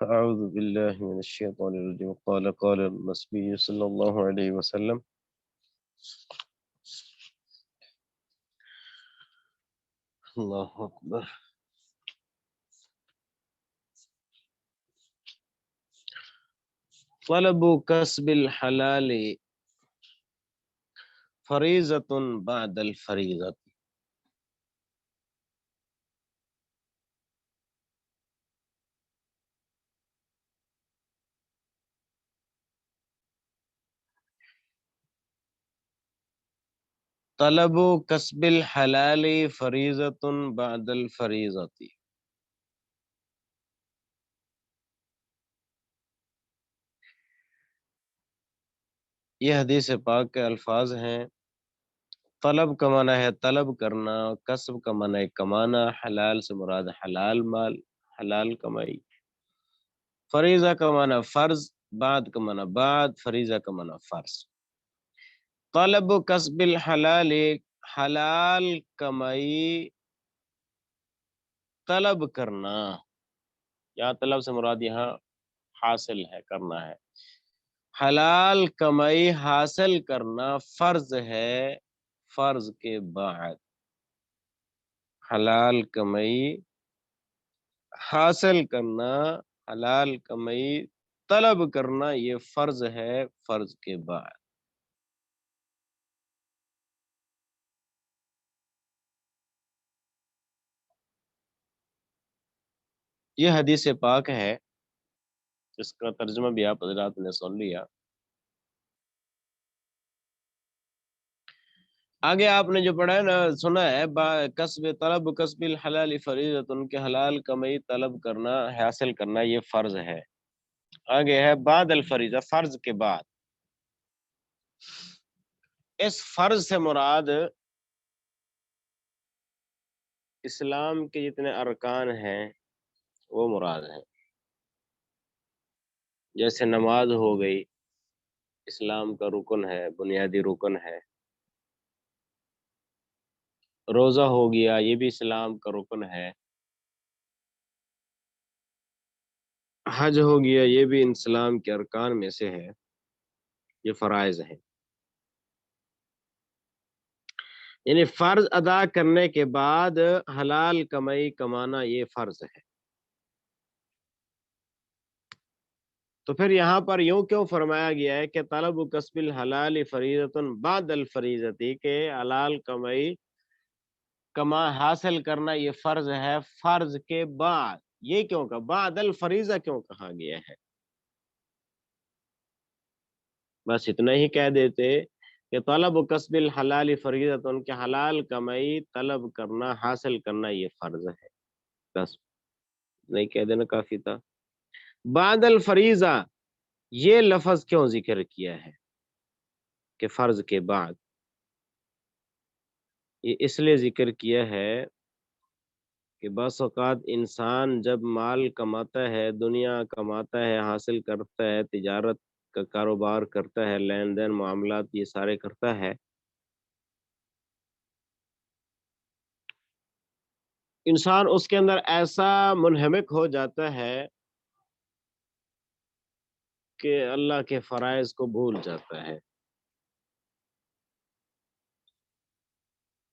فأعوذ بالله من الشيطان الرجيم قال النبي صلى الله عليه وسلم الله أكبر طلب كسب الحلال فريضة بعد الفريضة طلب كسب الحلال فريضة بعد الفريضة. یہ حدیث پاک کے الفاظ ہیں. طلب کا معنی ہے طلب کرنا، کسب کا معنی ہے کمانا، حلال سے مراد حلال مال، حلال کمائی. فریضہ کا معنی فرض، بعد کا معنی بعد، فریضہ کا معنی فرض. طلب کسب الحلال، حلال کمائی طلب کرنا، یا طلب سے مراد یہاں حاصل ہے، کرنا ہے. حلال کمائی حاصل کرنا فرض ہے فرض کے بعد. حلال کمائی حاصل کرنا، حلال کمائی طلب کرنا یہ فرض ہے فرض کے بعد. یہ حدیث پاک ہے، اس کا ترجمہ بھی آپ حضرات نے سن لیا. آگے آپ نے جو پڑھا ہے نا، سنا ہے کسب طلب کسب الحلال فریضۃ، ان کے حلال کمائی طلب کرنا حاصل کرنا یہ فرض ہے. آگے ہے بعد الفریضہ، فرض کے بعد. اس فرض سے مراد اسلام کے جتنے ارکان ہیں وہ مراد ہیں. جیسے نماز ہو گئی، اسلام کا رکن ہے، بنیادی رکن ہے. روزہ ہو گیا، یہ بھی اسلام کا رکن ہے. حج ہو گیا، یہ بھی اسلام کے ارکان میں سے ہے، یہ فرائض ہیں. یعنی فرض ادا کرنے کے بعد حلال کمائی کمانا یہ فرض ہے. تو پھر یہاں پر یوں کیوں فرمایا گیا ہے کہ طلب کسب الحلال فریضۃ بعد الفریضۃ، کہ حلال کمائی حاصل کرنا یہ فرض ہے فرض کے بعد. یہ کیوں کہا بعد الفریضہ، کیوں کہا گیا ہے؟ بس اتنا ہی کہہ دیتے کہ طلب کسب الحلال فریضۃ، ان کے حلال کمائی طلب کرنا حاصل کرنا یہ فرض ہے. بس نہیں کہہ دینا کافی تھا. بعد الفریضہ یہ لفظ کیوں ذکر کیا ہے کہ فرض کے بعد؟ یہ اس لیے ذکر کیا ہے کہ بعض اوقات انسان جب مال کماتا ہے، دنیا کماتا ہے، حاصل کرتا ہے، تجارت کا کاروبار کرتا ہے، لین دین معاملات یہ سارے کرتا ہے، انسان اس کے اندر ایسا منہمک ہو جاتا ہے کہ اللہ کے فرائض کو بھول جاتا ہے.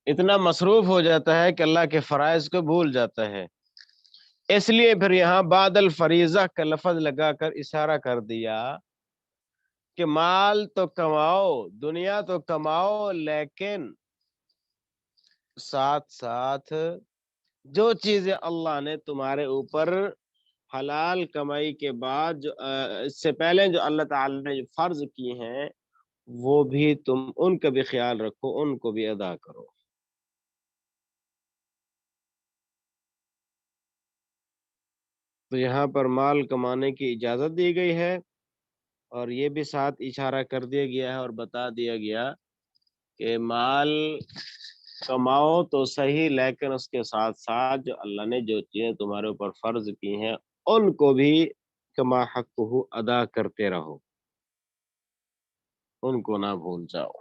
اتنا مصروف ہو جاتا ہے کہ اللہ کے فرائض کو بھول جاتا ہے. اس لیے پھر یہاں بعد الفریضہ کا لفظ لگا کر اشارہ کر دیا کہ مال تو کماؤ، دنیا تو کماؤ، لیکن ساتھ ساتھ جو چیزیں اللہ نے تمہارے اوپر حلال کمائی کے بعد جو اس سے پہلے جو اللہ تعالی نے جو فرض کی ہیں وہ بھی تم ان کا بھی خیال رکھو، ان کو بھی ادا کرو. تو یہاں پر مال کمانے کی اجازت دی گئی ہے، اور یہ بھی ساتھ اشارہ کر دیا گیا ہے اور بتا دیا گیا کہ مال کماؤ تو صحیح، لیکن اس کے ساتھ ساتھ جو اللہ نے جو چیزیں تمہارے اوپر فرض کی ہیں ان کو بھی کما حق ادا کرتے رہو، ان کو نہ بھول جاؤ.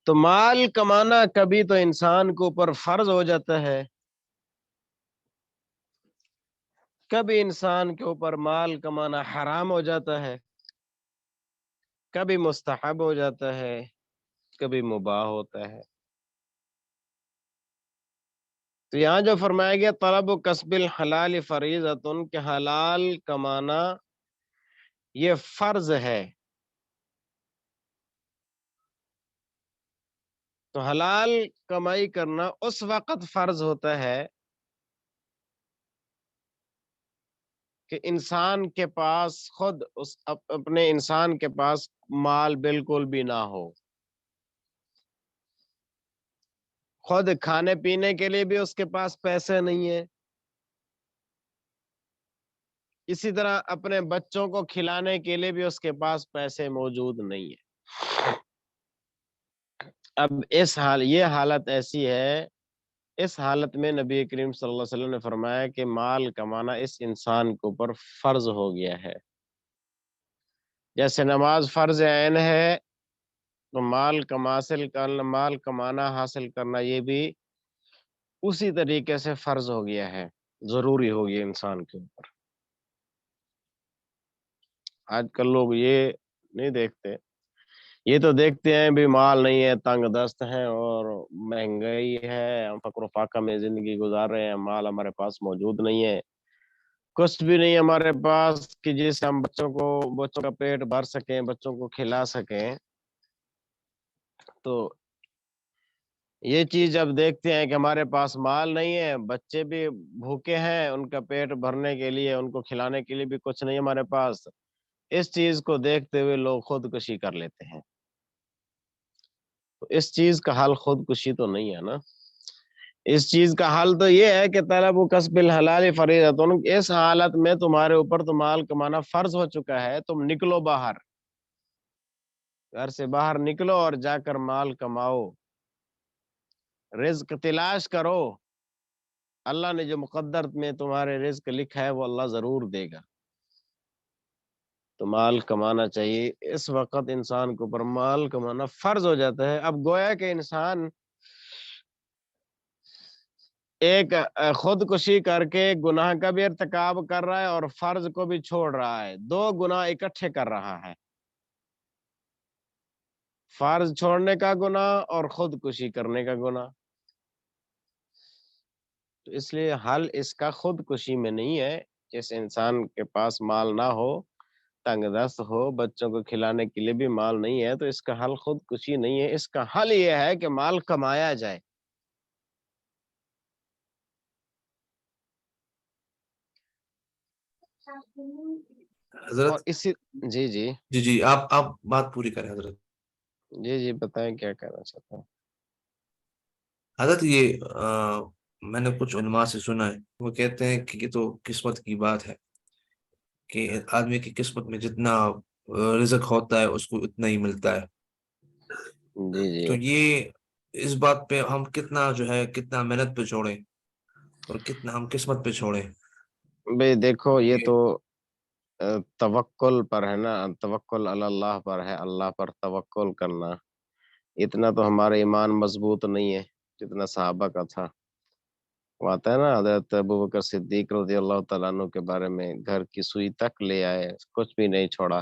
تو مال کمانا کبھی تو انسان کے اوپر فرض ہو جاتا ہے، کبھی انسان کے اوپر مال کمانا حرام ہو جاتا ہے، کبھی مستحب ہو جاتا ہے، کبھی مباح ہوتا ہے. تو یہاں جو فرمایا گیا طلب و کسب الحلال فریضۃ، کہ حلال کمانا یہ فرض ہے. تو حلال کمائی کرنا اس وقت فرض ہوتا ہے کہ انسان کے پاس خود اپنے انسان کے پاس مال بالکل بھی نہ ہو، خود کھانے پینے کے لیے بھی اس کے پاس پیسے نہیں ہے، اسی طرح اپنے بچوں کو کھلانے کے لیے بھی اس کے پاس پیسے موجود نہیں ہیں. اب یہ حالت ایسی ہے، اس حالت میں نبی کریم صلی اللہ علیہ وسلم نے فرمایا کہ مال کمانا اس انسان کے اوپر فرض ہو گیا ہے. جیسے نماز فرض عین ہے تو مال کمانا حاصل کرنا یہ بھی اسی طریقے سے فرض ہو گیا ہے، ضروری ہو گیا انسان کے اوپر. آج کل لوگ یہ نہیں دیکھتے، یہ تو دیکھتے ہیں بھی مال نہیں ہے، تنگ دست ہیں اور مہنگائی ہے، ہم فقر و فاقہ میں زندگی گزار رہے ہیں، مال ہمارے پاس موجود نہیں ہے، کچھ بھی نہیں ہمارے پاس کہ جس سے ہم بچوں کا پیٹ بھر سکیں، بچوں کو کھلا سکیں. تو یہ چیز جب دیکھتے ہیں کہ ہمارے پاس مال نہیں ہے، بچے بھی بھوکے ہیں، ان کا پیٹ بھرنے کے لیے، ان کو کھلانے کے لیے بھی کچھ نہیں ہمارے پاس، اس چیز کو دیکھتے ہوئے لوگ خودکشی کر لیتے ہیں. تو اس چیز کا حل خودکشی تو نہیں ہے نا، اس چیز کا حل تو یہ ہے کہ طلب و کسب الحلال فریضۃ. اس حالت میں تمہارے اوپر تو مال کمانا فرض ہو چکا ہے، تم نکلو باہر، گھر سے باہر نکلو اور جا کر مال کماؤ، رزق تلاش کرو. اللہ نے جو مقدر میں تمہارے رزق لکھا ہے وہ اللہ ضرور دے گا. تو مال کمانا چاہیے. اس وقت انسان کے اوپر مال کمانا فرض ہو جاتا ہے. اب گویا کہ انسان ایک خودکشی کر کے گناہ کا بھی ارتکاب کر رہا ہے اور فرض کو بھی چھوڑ رہا ہے، دو گناہ اکٹھے کر رہا ہے، فرض چھوڑنے کا گناہ اور خودکشی کرنے کا گناہ. تو اس لیے حل اس کا خودکشی میں نہیں ہے. جس انسان کے پاس مال نہ ہو، تنگ دست ہو، بچوں کو کھلانے کے لیے بھی مال نہیں ہے، تو اس کا حل خودکشی نہیں ہے. اس کا حل یہ ہے کہ مال کمایا جائے. حضرت اور اسی جی جی جی جی آپ بات پوری کریں حضرت. جی بتائیں کیا کہنا چاہتا ہوں. حضرت یہ میں نے کچھ علماء سے سنا ہے، وہ کہتے ہیں کہ یہ تو قسمت کی بات ہے کہ آدمی کی قسمت میں جتنا رزق ہوتا ہے اس کو اتنا ہی ملتا ہے. جی تو یہ اس بات پہ ہم کتنا جو ہے کتنا محنت پہ چھوڑیں اور کتنا ہم قسمت پہ چھوڑیں. بھئی دیکھو یہ تو توکل پر ہے نا، توکل علی اللہ پر ہے، اللہ پر توکل کرنا. اتنا تو ہمارا ایمان مضبوط نہیں ہے جتنا صحابہ کا تھا. وہ آتا ہے نا حضرت ابوبکر صدیق رضی اللہ تعالیٰ عنہ کے بارے میں، گھر کی سوئی تک لے آئے، کچھ بھی نہیں چھوڑا.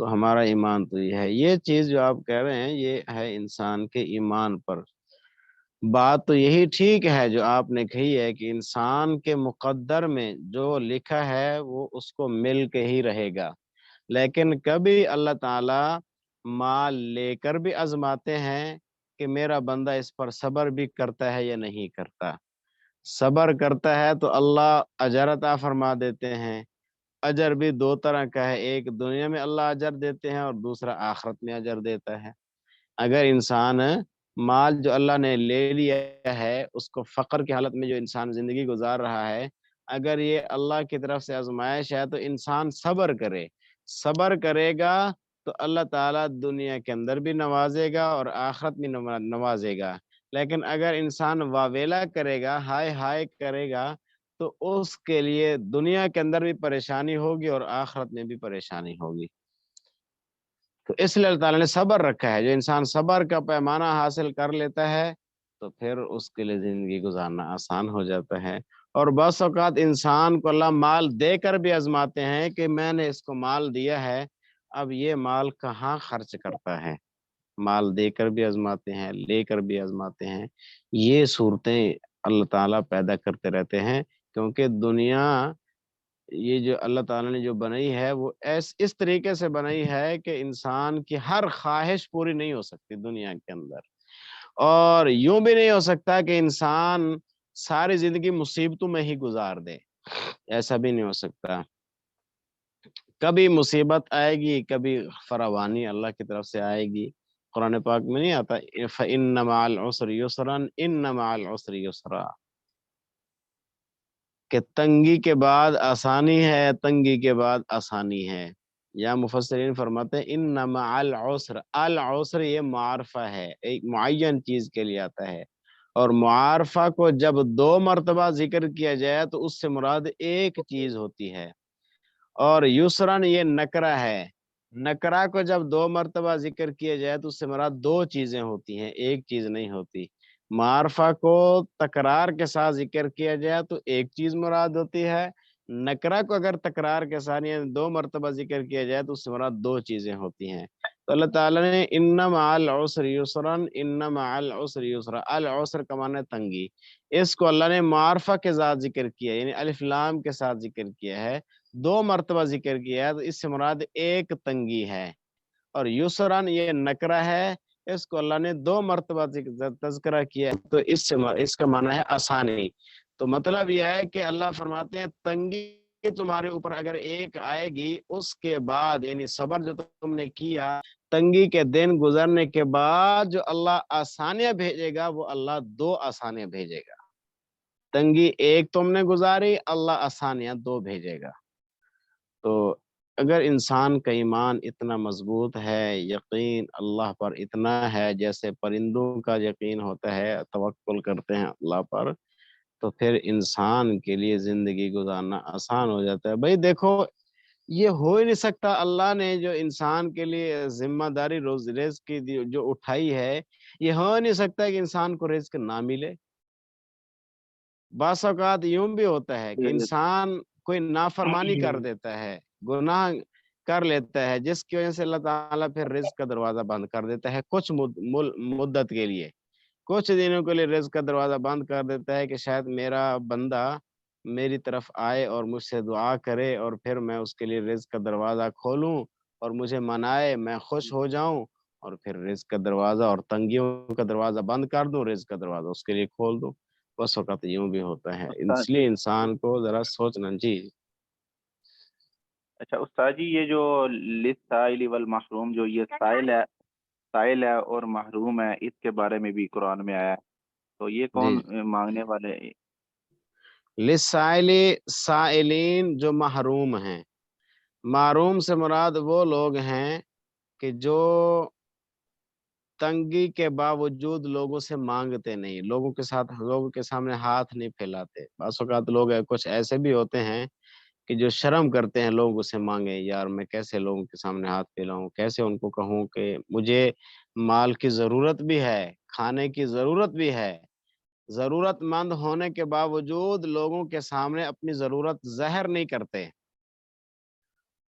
تو ہمارا ایمان تو یہ ہے. یہ چیز جو آپ کہہ رہے ہیں یہ ہے انسان کے ایمان پر. بات تو یہی ٹھیک ہے جو آپ نے کہی ہے کہ انسان کے مقدر میں جو لکھا ہے وہ اس کو مل کے ہی رہے گا، لیکن کبھی اللہ تعالی مال لے کر بھی آزماتے ہیں کہ میرا بندہ اس پر صبر بھی کرتا ہے یا نہیں کرتا. صبر کرتا ہے تو اللہ اجر عطا فرما دیتے ہیں. اجر بھی دو طرح کا ہے، ایک دنیا میں اللہ اجر دیتے ہیں اور دوسرا آخرت میں اجر دیتا ہے. اگر انسان مال جو اللہ نے لے لیا ہے اس کو فقر کی حالت میں جو انسان زندگی گزار رہا ہے، اگر یہ اللہ کی طرف سے آزمائش ہے تو انسان صبر کرے. صبر کرے گا تو اللہ تعالیٰ دنیا کے اندر بھی نوازے گا اور آخرت بھی نوازے گا. لیکن اگر انسان واویلا کرے گا، ہائے ہائے کرے گا، تو اس کے لیے دنیا کے اندر بھی پریشانی ہوگی اور آخرت میں بھی پریشانی ہوگی. تو اس لیے اللہ تعالیٰ نے صبر رکھا ہے. جو انسان صبر کا پیمانہ حاصل کر لیتا ہے تو پھر اس کے لیے زندگی گزارنا آسان ہو جاتا ہے. اور بعض اوقات انسان کو اللہ مال دے کر بھی آزماتے ہیں کہ میں نے اس کو مال دیا ہے، اب یہ مال کہاں خرچ کرتا ہے. مال دے کر بھی آزماتے ہیں، لے کر بھی آزماتے ہیں. یہ صورتیں اللہ تعالیٰ پیدا کرتے رہتے ہیں، کیونکہ دنیا یہ جو اللہ تعالیٰ نے جو بنائی ہے وہ اس طریقے سے بنائی ہے کہ انسان کی ہر خواہش پوری نہیں ہو سکتی دنیا کے اندر. اور یوں بھی نہیں ہو سکتا کہ انسان ساری زندگی مصیبتوں میں ہی گزار دے، ایسا بھی نہیں ہو سکتا. کبھی مصیبت آئے گی، کبھی فراوانی اللہ کی طرف سے آئے گی. قرآن پاک میں نہیں آتا فَإِنَّ مَعَ الْعُسْرِ يُسْرًا إِنَّ مَعَ الْعُسْرِ يُسْرًا، کہ تنگی کے بعد آسانی ہے، تنگی کے بعد آسانی ہے. یا مفسرین فرماتے ہیں ان مع العسر، العسر یہ معارفہ ہے، ایک معین چیز کے لیے آتا ہے. اور معارفہ کو جب دو مرتبہ ذکر کیا جائے تو اس سے مراد ایک چیز ہوتی ہے. اور یسرن یہ نکرہ ہے، نکرہ کو جب دو مرتبہ ذکر کیا جائے تو اس سے مراد دو چیزیں ہوتی ہیں، ایک چیز نہیں ہوتی. معرفہ کو تکرار کے ساتھ ذکر کیا جائے تو ایک چیز مراد ہوتی ہے، نکرہ کو اگر تکرار کے ساتھ یعنی دو مرتبہ ذکر کیا جائے تو اس سے مراد دو چیزیں ہوتی ہیں. تو اللہ تعالیٰ نے ان مع العسر یسرا، ان مع العسر یسرا، العسر کا معنی تنگی، اس کو اللہ نے معرفہ کے ساتھ ذکر کیا یعنی الف لام کے ساتھ ذکر کیا ہے، دو مرتبہ ذکر کیا ہے تو اس سے مراد ایک تنگی ہے. اور یسرن یہ نکرہ ہے، اس کو اللہ نے دو مرتبہ تذکرہ کیا ہے تو اس کا معنی ہے آسانی. تو مطلب یہ ہے کہ اللہ فرماتے ہیں تنگی تمہارے اوپر اگر ایک آئے گی، اس کے بعد یعنی صبر جو تم نے کیا، تنگی کے دن گزرنے کے بعد جو اللہ آسانیاں بھیجے گا وہ اللہ دو آسانیاں بھیجے گا. تنگی ایک تم نے گزاری، اللہ آسانیاں دو بھیجے گا. تو اگر انسان کا ایمان اتنا مضبوط ہے، یقین اللہ پر اتنا ہے جیسے پرندوں کا یقین ہوتا ہے، توکل کرتے ہیں اللہ پر، تو پھر انسان کے لیے زندگی گزارنا آسان ہو جاتا ہے. بھائی دیکھو یہ ہو ہی نہیں سکتا، اللہ نے جو انسان کے لیے ذمہ داری رزق کی جو اٹھائی ہے، یہ ہو ہی نہیں سکتا کہ انسان کو رزق نہ ملے. بعض اوقات یوں بھی ہوتا ہے کہ انسان کوئی نافرمانی کر دیتا ہے، گناہ کر لیتا ہے، جس کی وجہ سے اللہ تعالیٰ پھر رزق کا دروازہ بند کر دیتا ہے کچھ مدت کے لیے، کچھ دنوں کے لیے رزق کا دروازہ بند کر دیتا ہے کہ شاید میرا بندہ میری طرف آئے اور مجھ سے دعا کرے اور پھر میں اس کے لیے رزق کا دروازہ کھولوں اور مجھے منائے، میں خوش ہو جاؤں اور پھر رزق کا دروازہ اور تنگیوں کا دروازہ بند کر دوں، رزق کا دروازہ اس کے لیے کھول دوں. بس وقت یوں بھی ہوتا ہے، اس لیے انسان کو ذرا سوچنا. جی اچھا استاد جی، یہ جو للسائل والمحروم، جو یہ سائل ہے اور محروم ہے، اس کے بارے میں بھی قرآن میں آیا ہے، تو یہ کون مانگنے والے؟ للسائل سائلین جو محروم ہیں، محروم سے مراد وہ لوگ ہیں کہ جو تنگی کے باوجود لوگوں سے مانگتے نہیں، لوگوں کے سامنے ہاتھ نہیں پھیلاتے. بعض اوقات لوگ کچھ ایسے بھی ہوتے ہیں کہ جو شرم کرتے ہیں لوگوں سے مانگے، یار میں کیسے لوگوں کے سامنے ہاتھ پھیلاؤں، کیسے ان کو کہوں کہ مجھے مال کی ضرورت بھی ہے، کھانے کی ضرورت بھی ہے. ضرورت مند ہونے کے باوجود لوگوں کے سامنے اپنی ضرورت ظاہر نہیں کرتے.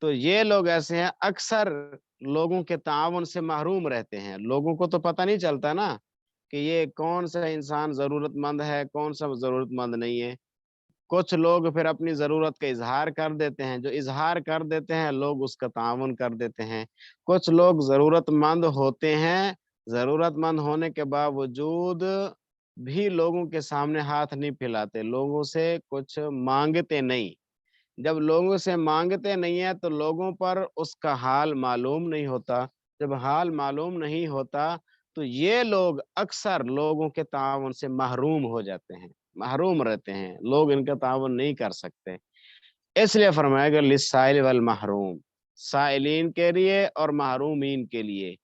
تو یہ لوگ ایسے ہیں اکثر لوگوں کے تعاون سے محروم رہتے ہیں. لوگوں کو تو پتہ نہیں چلتا نا کہ یہ کون سا انسان ضرورت مند ہے, کون سا ضرورت مند نہیں ہے. کچھ لوگ پھر اپنی ضرورت کا اظہار کر دیتے ہیں, جو اظہار کر دیتے ہیں لوگ اس کا تعاون کر دیتے ہیں. کچھ لوگ ضرورت مند ہوتے ہیں, ضرورت مند ہونے کے باوجود بھی لوگوں کے سامنے ہاتھ نہیں پھیلاتے, لوگوں سے کچھ مانگتے نہیں. جب لوگوں سے مانگتے نہیں ہیں تو لوگوں پر اس کا حال معلوم نہیں ہوتا. جب حال معلوم نہیں ہوتا تو یہ لوگ اکثر لوگوں کے تعاون سے محروم ہو جاتے ہیں, محروم رہتے ہیں, لوگ ان کا تعاون نہیں کر سکتے. اس لیے فرمایا گیا للسائل والمحروم, سائلین کے لیے اور محرومین کے لیے.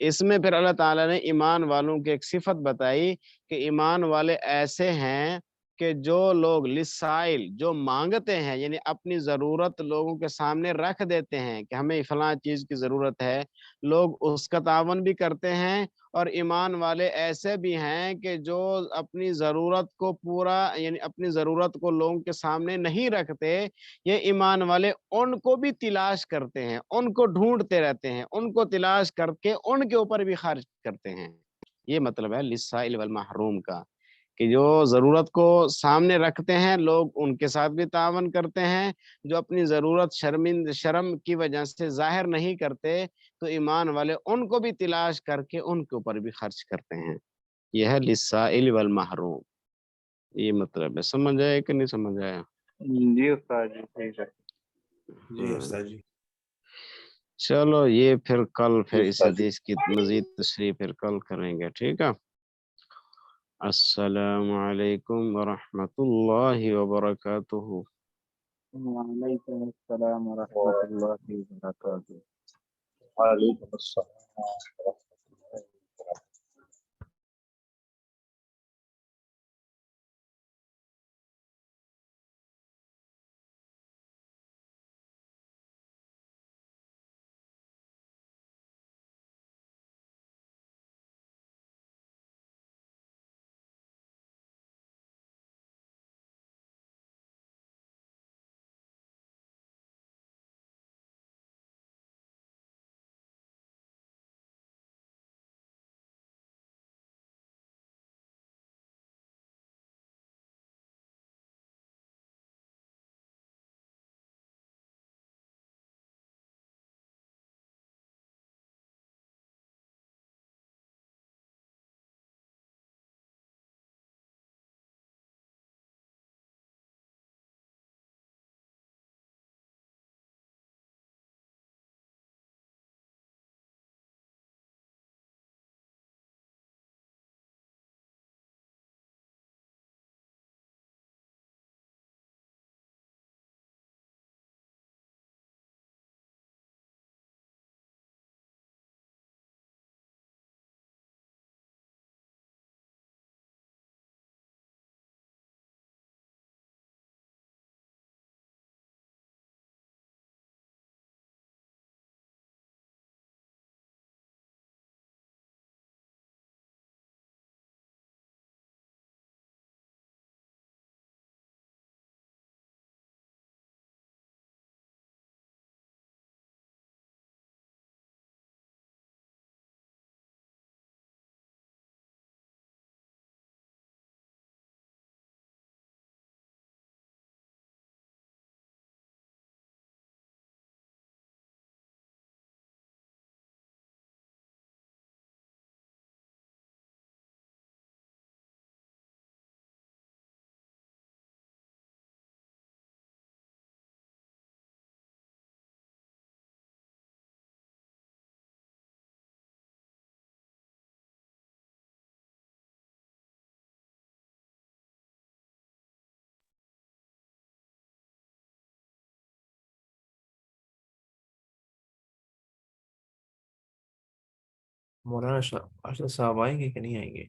اس میں پھر اللہ تعالیٰ نے ایمان والوں کی ایک صفت بتائی کہ ایمان والے ایسے ہیں کہ جو لوگ لسائل, جو مانگتے ہیں, یعنی اپنی ضرورت لوگوں کے سامنے رکھ دیتے ہیں کہ ہمیں فلاں چیز کی ضرورت ہے, لوگ اس کا تعاون بھی کرتے ہیں. اور ایمان والے ایسے بھی ہیں کہ جو اپنی ضرورت کو پورا, یعنی اپنی ضرورت کو لوگوں کے سامنے نہیں رکھتے, یہ ایمان والے ان کو بھی تلاش کرتے ہیں, ان کو ڈھونڈتے رہتے ہیں, ان کو تلاش کر کے ان کے اوپر بھی خرچ کرتے ہیں. یہ مطلب ہے للسائل والمحروم کا, کہ جو ضرورت کو سامنے رکھتے ہیں لوگ ان کے ساتھ بھی تعاون کرتے ہیں, جو اپنی ضرورت شرم کی وجہ سے ظاہر نہیں کرتے تو ایمان والے ان کو بھی تلاش کر کے ان کے اوپر بھی خرچ کرتے ہیں. یہ ہے للسائل والمحروم. یہ مطلب ہے, سمجھ آیا کہ نہیں سمجھ آیا؟ جی استاد جی ٹھیک ہے. جی استاد جی. چلو یہ پھر کل جی پھر اس استاد جی. حدیث کی مزید تشریح پھر کل کریں گے, ٹھیک ہے. السلام علیکم ورحمۃ اللہ وبرکاتہ. وعلیکم السلام ورحمۃ اللہ وبرکاتہ. وعلیکم السلام. مولانا اشرف صاحب آئیں گے کہ نہیں آئیں گے؟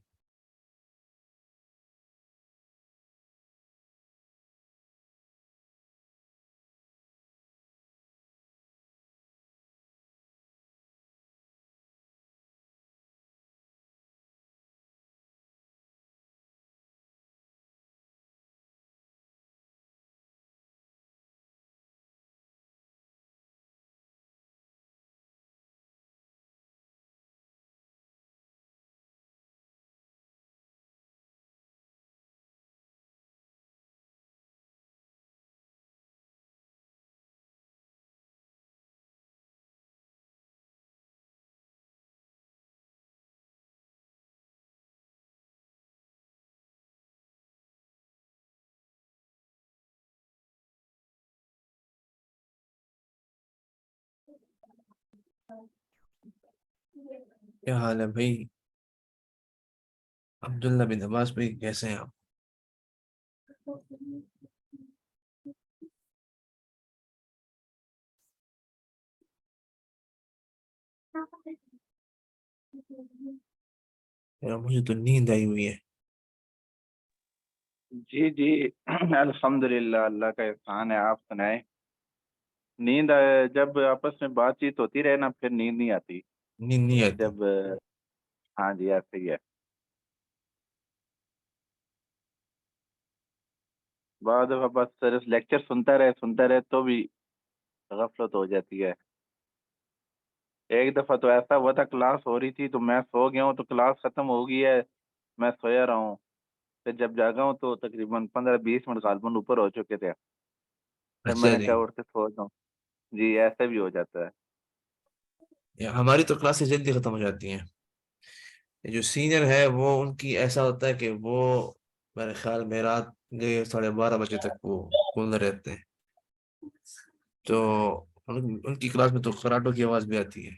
کیا حال ہے بھائی؟ عبداللہ بن عباس بھائی کیسے ہیں آپ؟ یار مجھے تو نیند آئی ہوئی ہے. جی جی الحمدللہ، اللہ کا احسان ہے. آپ سنائیں. نیند جب آپس میں بات چیت ہوتی رہے نا پھر نیند نہیں آتی. نیند نہیں آتی. جب ہاں جی ایسے ہی ہے. بعد دفعہ بس صرف لیکچر سنتا رہے تو بھی غفلت ہو جاتی ہے. ایک دفعہ تو ایسا ہوا تھا، کلاس ہو رہی تھی تو میں سو گیا ہوں، تو کلاس ختم ہو گئی ہے، میں سویا رہا ہوں. پھر جب جاگا ہوں تو تقریباً 15-20 منٹ غالباً اوپر ہو چکے تھے. پھر میں اچھا نے جی. کہا اٹھ کے سو جاؤں. جی ایسا بھی ہو جاتا ہے. ہماری تو کلاسیں جلدی ختم ہو جاتی ہیں. جو سینئر ہے وہ ان کی ایسا ہوتا ہے کہ وہ میرے خیال میں رات کے 12:30 بجے تک وہ کھولنے رہتے ہیں. تو ان کی کلاس میں تو خراٹوں کی آواز بھی آتی ہے.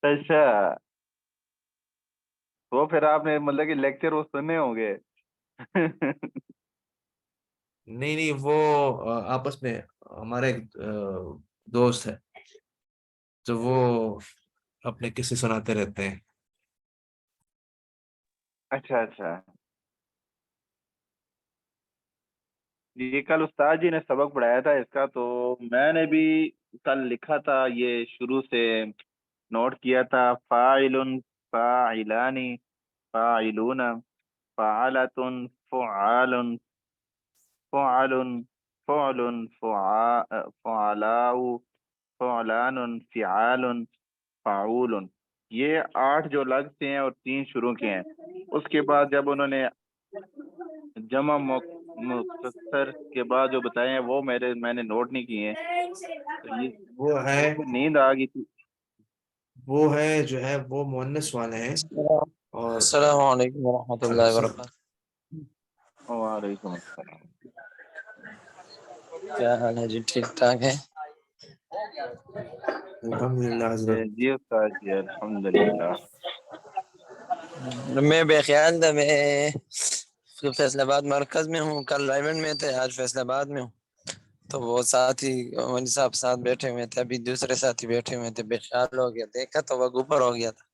اچھا، وہ پھر آپ نے مطلب کہ لیکچر وہ سنے ہوں گے. نہیں وہ آپس میں ہمارے ایک دوست ہے تو وہ اپنے قصے سناتے رہتے ہیں. اچھا اچھا. یہ کل استاد جی نے سبق پڑھایا تھا اس کا، تو میں نے بھی کل لکھا تھا، یہ شروع سے نوٹ کیا تھا. فاعل، فاعلان، فاعلون، فاعلۃ، فعال، فعل، فعل، فعلاء، فعلان، فعال، فعول. یہ 8 جو لفظ سے ہیں اور 3 شروع کے ہیں. اس کے بعد جب انہوں نے جمع مختصر کے بعد جو بتائے ہیں وہ میں نے نوٹ نہیں کیے ہیں. تو یہ وہ ہے نیند آ گئی تھی. جو ہے وہ مؤنث والے ہیں. اور السلام علیکم ورحمۃ اللہ وبرکاتہ. وعلیکم السلام. کیا حال ہے جی؟ ٹھیک ٹھاک ہے؟ الحمدللہ حضرت. جی استاد جی الحمدللہ. میں بے خیال تھا، میں فیصل آباد مرکز میں ہوں، کل رائمنڈ میں تھے، آج فیصل آباد میں ہوں. تو وہ ساتھی مولوی صاحب ساتھ بیٹھے ہوئے تھے، ابھی دوسرے ساتھی بیٹھے ہوئے تھے، بے خیال ہو گیا، دیکھا تو وہ اوپر ہو گیا تھا.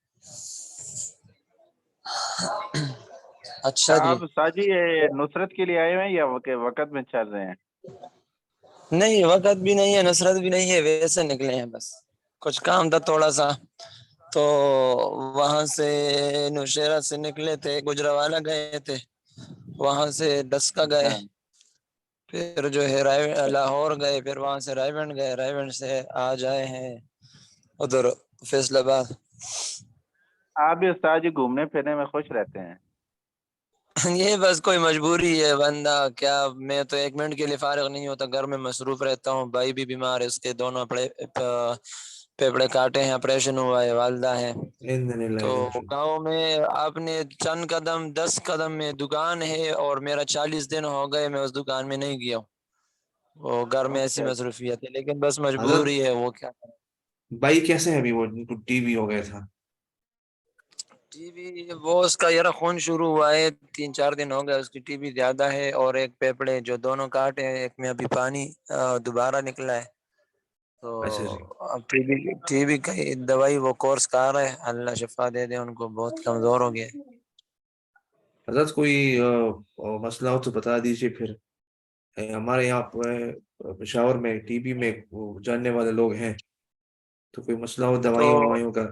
اچھا جی. آپ استاد جی یہ نصرت کے لیے آئے ہوئے ہیں یا وقت میں چل رہے ہیں؟ نہیں وقت بھی نہیں ہے، نصرت بھی نہیں ہے، ویسے نکلے ہیں بس. کچھ کام تھا تھوڑا سا، تو وہاں سے نوشیرہ سے نکلے تھے، گجرانوالہ گئے تھے، وہاں سے ڈسکا گئے، اچھا. پھر جو ہے لاہور گئے، پھر وہاں سے رائیونڈ گئے، رائیونڈ سے آج آئے ہیں ادھر فیصل آباد. آپ بھی استاد جی گھومنے پھرنے میں خوش رہتے ہیں. یہ بس کوئی مجبوری ہے بندہ کیا. میں تو 1 منٹ کے لیے فارغ نہیں ہوتا، گھر میں مصروف رہتا ہوں. بھائی بھی بیمار ہے، اس کے دونوں پھیپڑے کاٹے ہیں، آپریشن ہوا ہے، والدہ ہے. تو گاؤں میں آپ نے چند قدم 10 قدم میں دکان ہے، اور میرا 40 دن ہو گئے میں اس دکان میں نہیں گیا ہوں. وہ گھر میں ایسی اچھا مصروفیت ہے، لیکن بس حضرت مجبوری ہے، وہ کیا کریں. بھائی کیسے ہے ابھی؟ وہ ان کو ٹی وی ہو گیا تھا. ٹی وی وہ اس کا یار خون شروع ہوا ہے، 3-4 دن ہو گئے، اس کی ٹی وی زیادہ ہے، اور ایک پیپڑے جو دونوں کاٹے ہیں، ایک میں ابھی پانی دوبارہ نکلا ہے. تو اچھا جی. اب ٹی وی کا دوائی وہ کورس کر رہے ہیں، اللہ شفا دے دے ان کو، بہت کمزور ہو گیا. حضرت کوئی مسئلہ ہو تو بتا دیجیے. پھر ہمارے یہاں پشاور میں ٹی بی میں جاننے والے لوگ ہیں، تو کوئی مسئلہ ہو تو دوائیوں کا.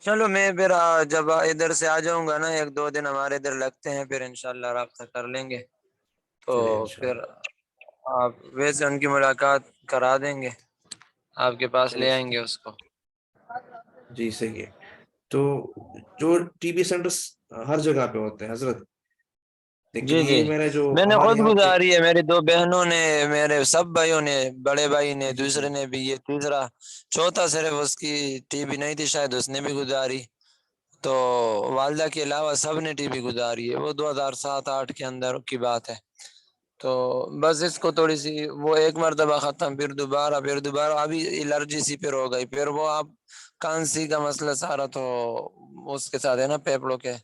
چلو میں پھر جب ادھر سے آ جاؤں گا نا، 1-2 دن ہمارے ادھر لگتے ہیں، پھر انشاءاللہ رابطہ کر لیں گے. تو چلیے پھر انشاءاللہ. آپ ویسے ان کی ملاقات کرا دیں گے، آپ کے پاس لے چلیے آئیں گے اس کو. جی صحیح ہے. تو جو ٹی بی سینٹرز ہر جگہ پہ ہوتے ہیں حضرت، لیکن جی جی، یہ میرے جو میں نے ہمارے خود یہاں پہ. گزاری ہے، میری 2 بہنوں نے، میرے سب بھائیوں نے، بڑے بھائی نے، جی جی دوسرے نے بھی، یہ تیسرا چوتھا صرف اس کی ٹی بی نہیں تھی شاید، اس نے بھی گزاری. تو والدہ کے علاوہ سب نے ٹی بی گزاری ہے، وہ 2007-8 کے اندر کی بات ہے. تو بس اس کو تھوڑی سی وہ ایک مرتبہ ختم، پھر دوبارہ ابھی الرجی سی پھر ہو گئی، پھر وہ آپ کانسی کا مسئلہ سارا تو اس کے ساتھ ہے نا، پھیپڑوں کے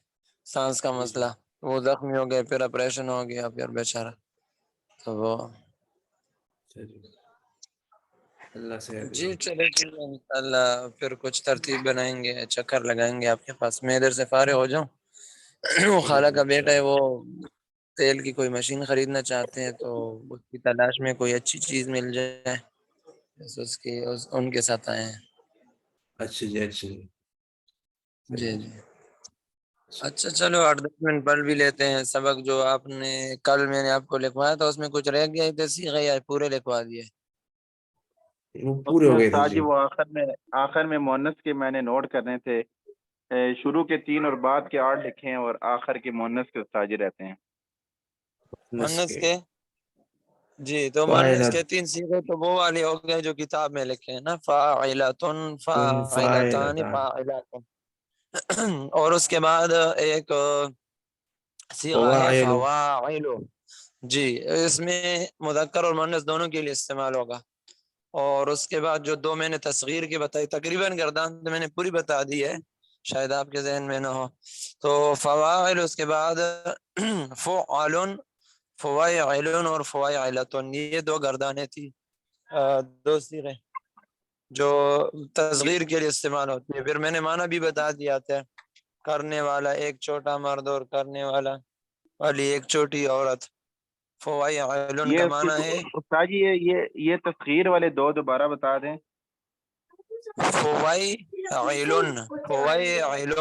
سانس کا مسئلہ، وہ زخمی ہو گئے، پھر آپریشن ہو گیا پھر بیچارہ، تو وہ اللہ سے جی چلے ٹھیک ہے انشاءاللہ پھر کچھ ترتیب بنائیں گے، چکر لگائیں گے آپ کے پاس، میں ادھر سے فارغ ہو جاؤں۔ وہ خالہ کا بیٹا ہے، وہ تیل کی کوئی مشین خریدنا چاہتے ہیں، تو اس کی تلاش میں کوئی اچھی چیز مل جائے، بس ان کے ساتھ آئے ہیں۔ اچھا جی، اچھا جی، جی جی اچھا چلو 8-10 منٹ پڑھ بھی لیتے ہیں سبق جو آپ نے کل میں نے آپ کو لکھوایا تھا، اس میں کچھ رہ گیا تھا سیکھا یا پورے لکھوا دیے؟ وہ اس پورے ہو میں گئے تھے استاد جی۔ جی وہ آخر میں مونس کے میں نے نوٹ کرنے تھے، شروع کے 3 اور بعد کے 8 لکھے ہیں، اور آخر کے مونس کے استاد جی رہتے ہیں۔ مؤنث کے جی تو مؤنث کے 3 سیغے تو وہ والے ہو گئے جو کتاب میں لکھے ہیں نا، فاعلۃ، فاعلتان، فاعلات، اور اس کے بعد ایک صیغہ ہے فواعل، فواعل، جی اس میں مذکر اور مؤنث دونوں کے لیے استعمال ہوگا، اور اس کے بعد جو 2 میں نے تصغیر کی بتائی، تقریباً گردان تو میں نے پوری بتا دی ہے، شاید آپ کے ذہن میں نہ ہو، تو فواعل، اس کے بعد فعال، فوائل اور فوائلۃ، یہ 2 گردانیں تھی، 2 صیغے جو تصغیر کے لیے استعمال ہوتی ہے۔ پھر میں نے معنی بھی بتا دیا تھا، کرنے والا ایک چھوٹا مرد اور کرنے والی ایک چھوٹی عورت، فوائل کا معنی ہے استاد جی یہ تصغیر والے 2 دوبارہ بتا دیں۔ فوائل، فوائل،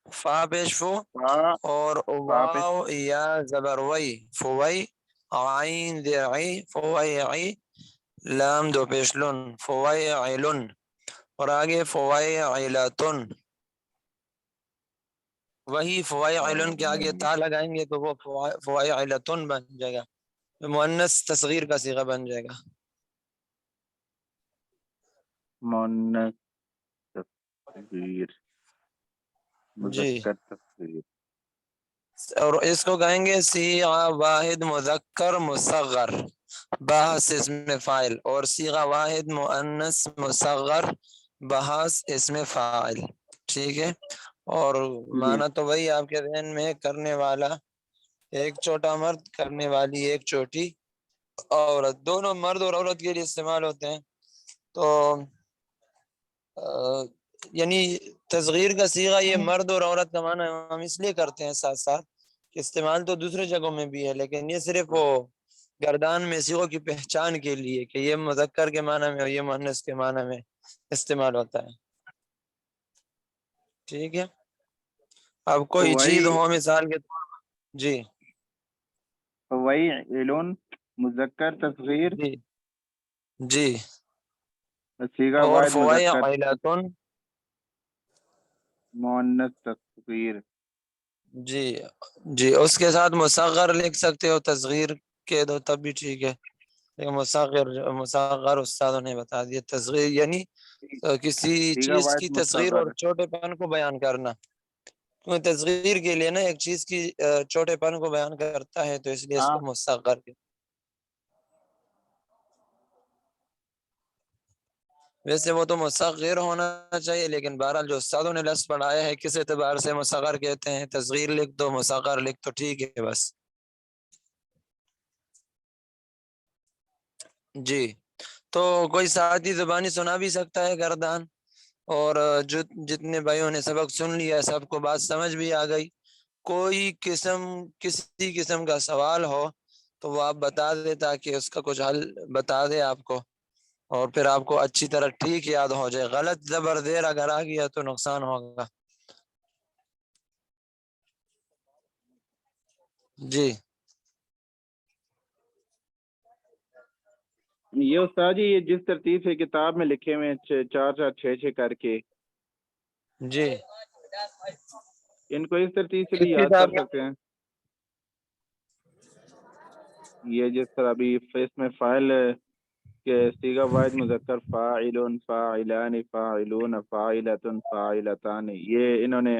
فا پیش فو فا اور فا پہ واو یا زبر وئی، فوئی، عین دعی، فوئی، لام 2 پیش لن، فوائل، اور آگے فوائلتن، وہی فوائل کے آگے تا لگائیں گے تو وہ فوائلتن بن جائے گا، مؤنث تصغیر کا صیغہ بن جائے گا۔ مونس تصغیر، جی مذکر تصغیر۔ اور اس کو کہیں گے صیغہ واحد مذکر مصغر بحث اسم فاعل، اور صیغہ واحد مؤنث مصغر بحث اسم فاعل، ٹھیک ہے، اور معنی تو وہی آپ کے ذہن میں ہے، کرنے والا ایک چھوٹا مرد، کرنے والی ایک چھوٹی عورت، دونوں مرد اور عورت کے لیے استعمال ہوتے ہیں، تو یعنی تصغیر کا صیغہ یہ مرد اور عورت کا معنی ہم اس لیے کرتے ہیں ساتھ ساتھ کہ استعمال تو دوسرے جگہوں میں بھی ہے، لیکن یہ صرف وہ گردان میں صیغوں کی پہچان کے لیے کہ یہ مذکر کے معنی میں اور یہ مؤنث کے معنی میں استعمال ہوتا ہے، ٹھیک ہے۔ اب کوئی چیز ہو مثال کے طور پر، جی فوائل مذکر تصغیر، جی جی، صیغہ اور واحد مذکر فوائلتن، مؤنث تصغیر۔ جی جی، اس کے ساتھ مصغر لکھ سکتے ہو، تصغیر کے دو تب بھی ٹھیک ہے، لیکن مصغر استادوں نے بتا دیا، تصغیر یعنی کسی صیغہ چیز کی واحد تصغیر اور مصغر۔ چھوٹے پن کو بیان کرنا، کیونکہ تصغیر کے لیے نا ایک چیز کی چھوٹے پن کو بیان کرتا ہے، تو اس لیے اس ہاں کو مصغر کہتے ہیں۔ ویسے وہ تو مصغر ہونا چاہیے، لیکن بہرحال جو استادوں نے لفظ پڑھایا ہے کس اعتبار سے مصغر کہتے ہیں، تصغیر لکھ دو مصغر لکھ تو ٹھیک ہے بس۔ جی تو کوئی ساتھی زبانی سنا بھی سکتا ہے گردان، اور جو جتنے بھائیوں نے سبق سن لیا سب کو بات سمجھ بھی آ گئی، کوئی کسی قسم کا سوال ہو تو وہ آپ بتا دے تاکہ اس کا کچھ حل بتا دے آپ کو، اور پھر آپ کو اچھی طرح ٹھیک یاد ہو جائے، غلط زبر زیر اگر آ گیا تو نقصان ہوگا۔ جی یہ استاد جی یہ جس ترتیب سے کتاب میں لکھے ہوئے ہیں 4-4 6-6 کر کے، جی، ان کو اس ترتیب سے کس بھی یاد کتاب کر میں؟ سکتے ہیں؟ یہ جس طرح ابھی اس میں فاعل کہ صیغہ واحد مذکر فاعل، فاعلان، فاعلون، فاعلۃ، فاعلتان، یہ انہوں نے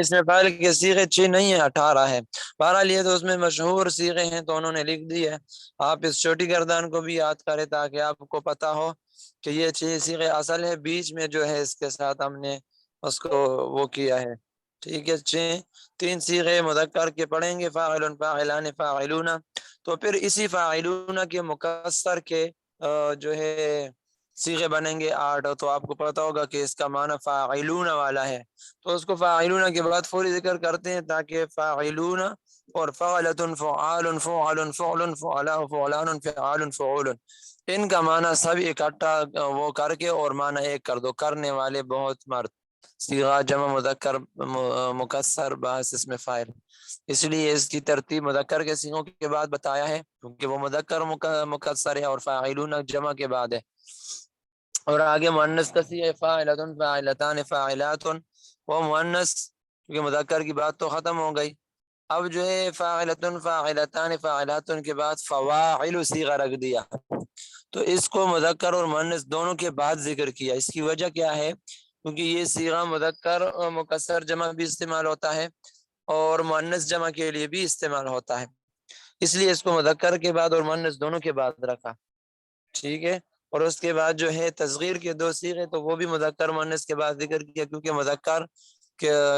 اس میں فاعل کے صیغے 6 نہیں ہیں 18 ہے. بہرحال یہ تو اس میں مشہور صیغے ہیں تو انہوں نے لکھ دی ہے. آپ اس چھوٹی گردان کو بھی یاد کریں تاکہ آپ کو پتا ہو کہ یہ 6 صیغے اصل ہے، بیچ میں جو ہے اس کے ساتھ ہم نے اس کو وہ کیا ہے. ٹھیک ہے، 3 صیغے مذکر کے پڑھیں گے، فاعل، فاعلان، فاعلون. تو پھر اسی فاعلون کے مکسر کے جو ہے صیغے بنیں گے 8. تو آپ کو پتا ہوگا کہ اس کا معنی فاعلون والا ہے، تو اس کو فاعلون کے بعد فوری ذکر کرتے ہیں تاکہ فاعلون اور فعلۃ، فعال، فعل، فعل، فعلا، فعلان، فعال، فعول، ان کا معنی سب اکٹھا وہ کر کے اور معنی ایک کر دو، کرنے والے بہت مرد. صیغہ جمع مذکر مکسر باعث اس میں فاعل، اس لیے اس کی ترتیب مذکر کے صیغوں کے بعد بتایا ہے کیونکہ وہ مذکر مکسر ہے اور فاعلون جمع کے بعد ہے. اور آگے مؤنث کا صیغہ فاعلۃ، فاعلتان، فاعلات، وہ مؤنث کیونکہ مذکر کی بات تو ختم ہو گئی. اب جو ہے فاعلۃ، فاعلتان، فاعلات کے بعد فواعل صیغہ رکھ دیا، تو اس کو مذکر اور مؤنث دونوں کے بعد ذکر کیا. اس کی وجہ کیا ہے؟ کیونکہ یہ صیغہ مذکر مکسر جمع بھی استعمال ہوتا ہے اور مؤنث جمع کے لیے بھی استعمال ہوتا ہے، اس لیے اس کو مذکر کے بعد اور مؤنث دونوں کے بعد رکھا. ٹھیک ہے، اور اس کے بعد جو ہے تصغیر کے 2 صیغے تو وہ بھی مذکر مؤنث کے بعد ذکر کیا، کیونکہ مذکر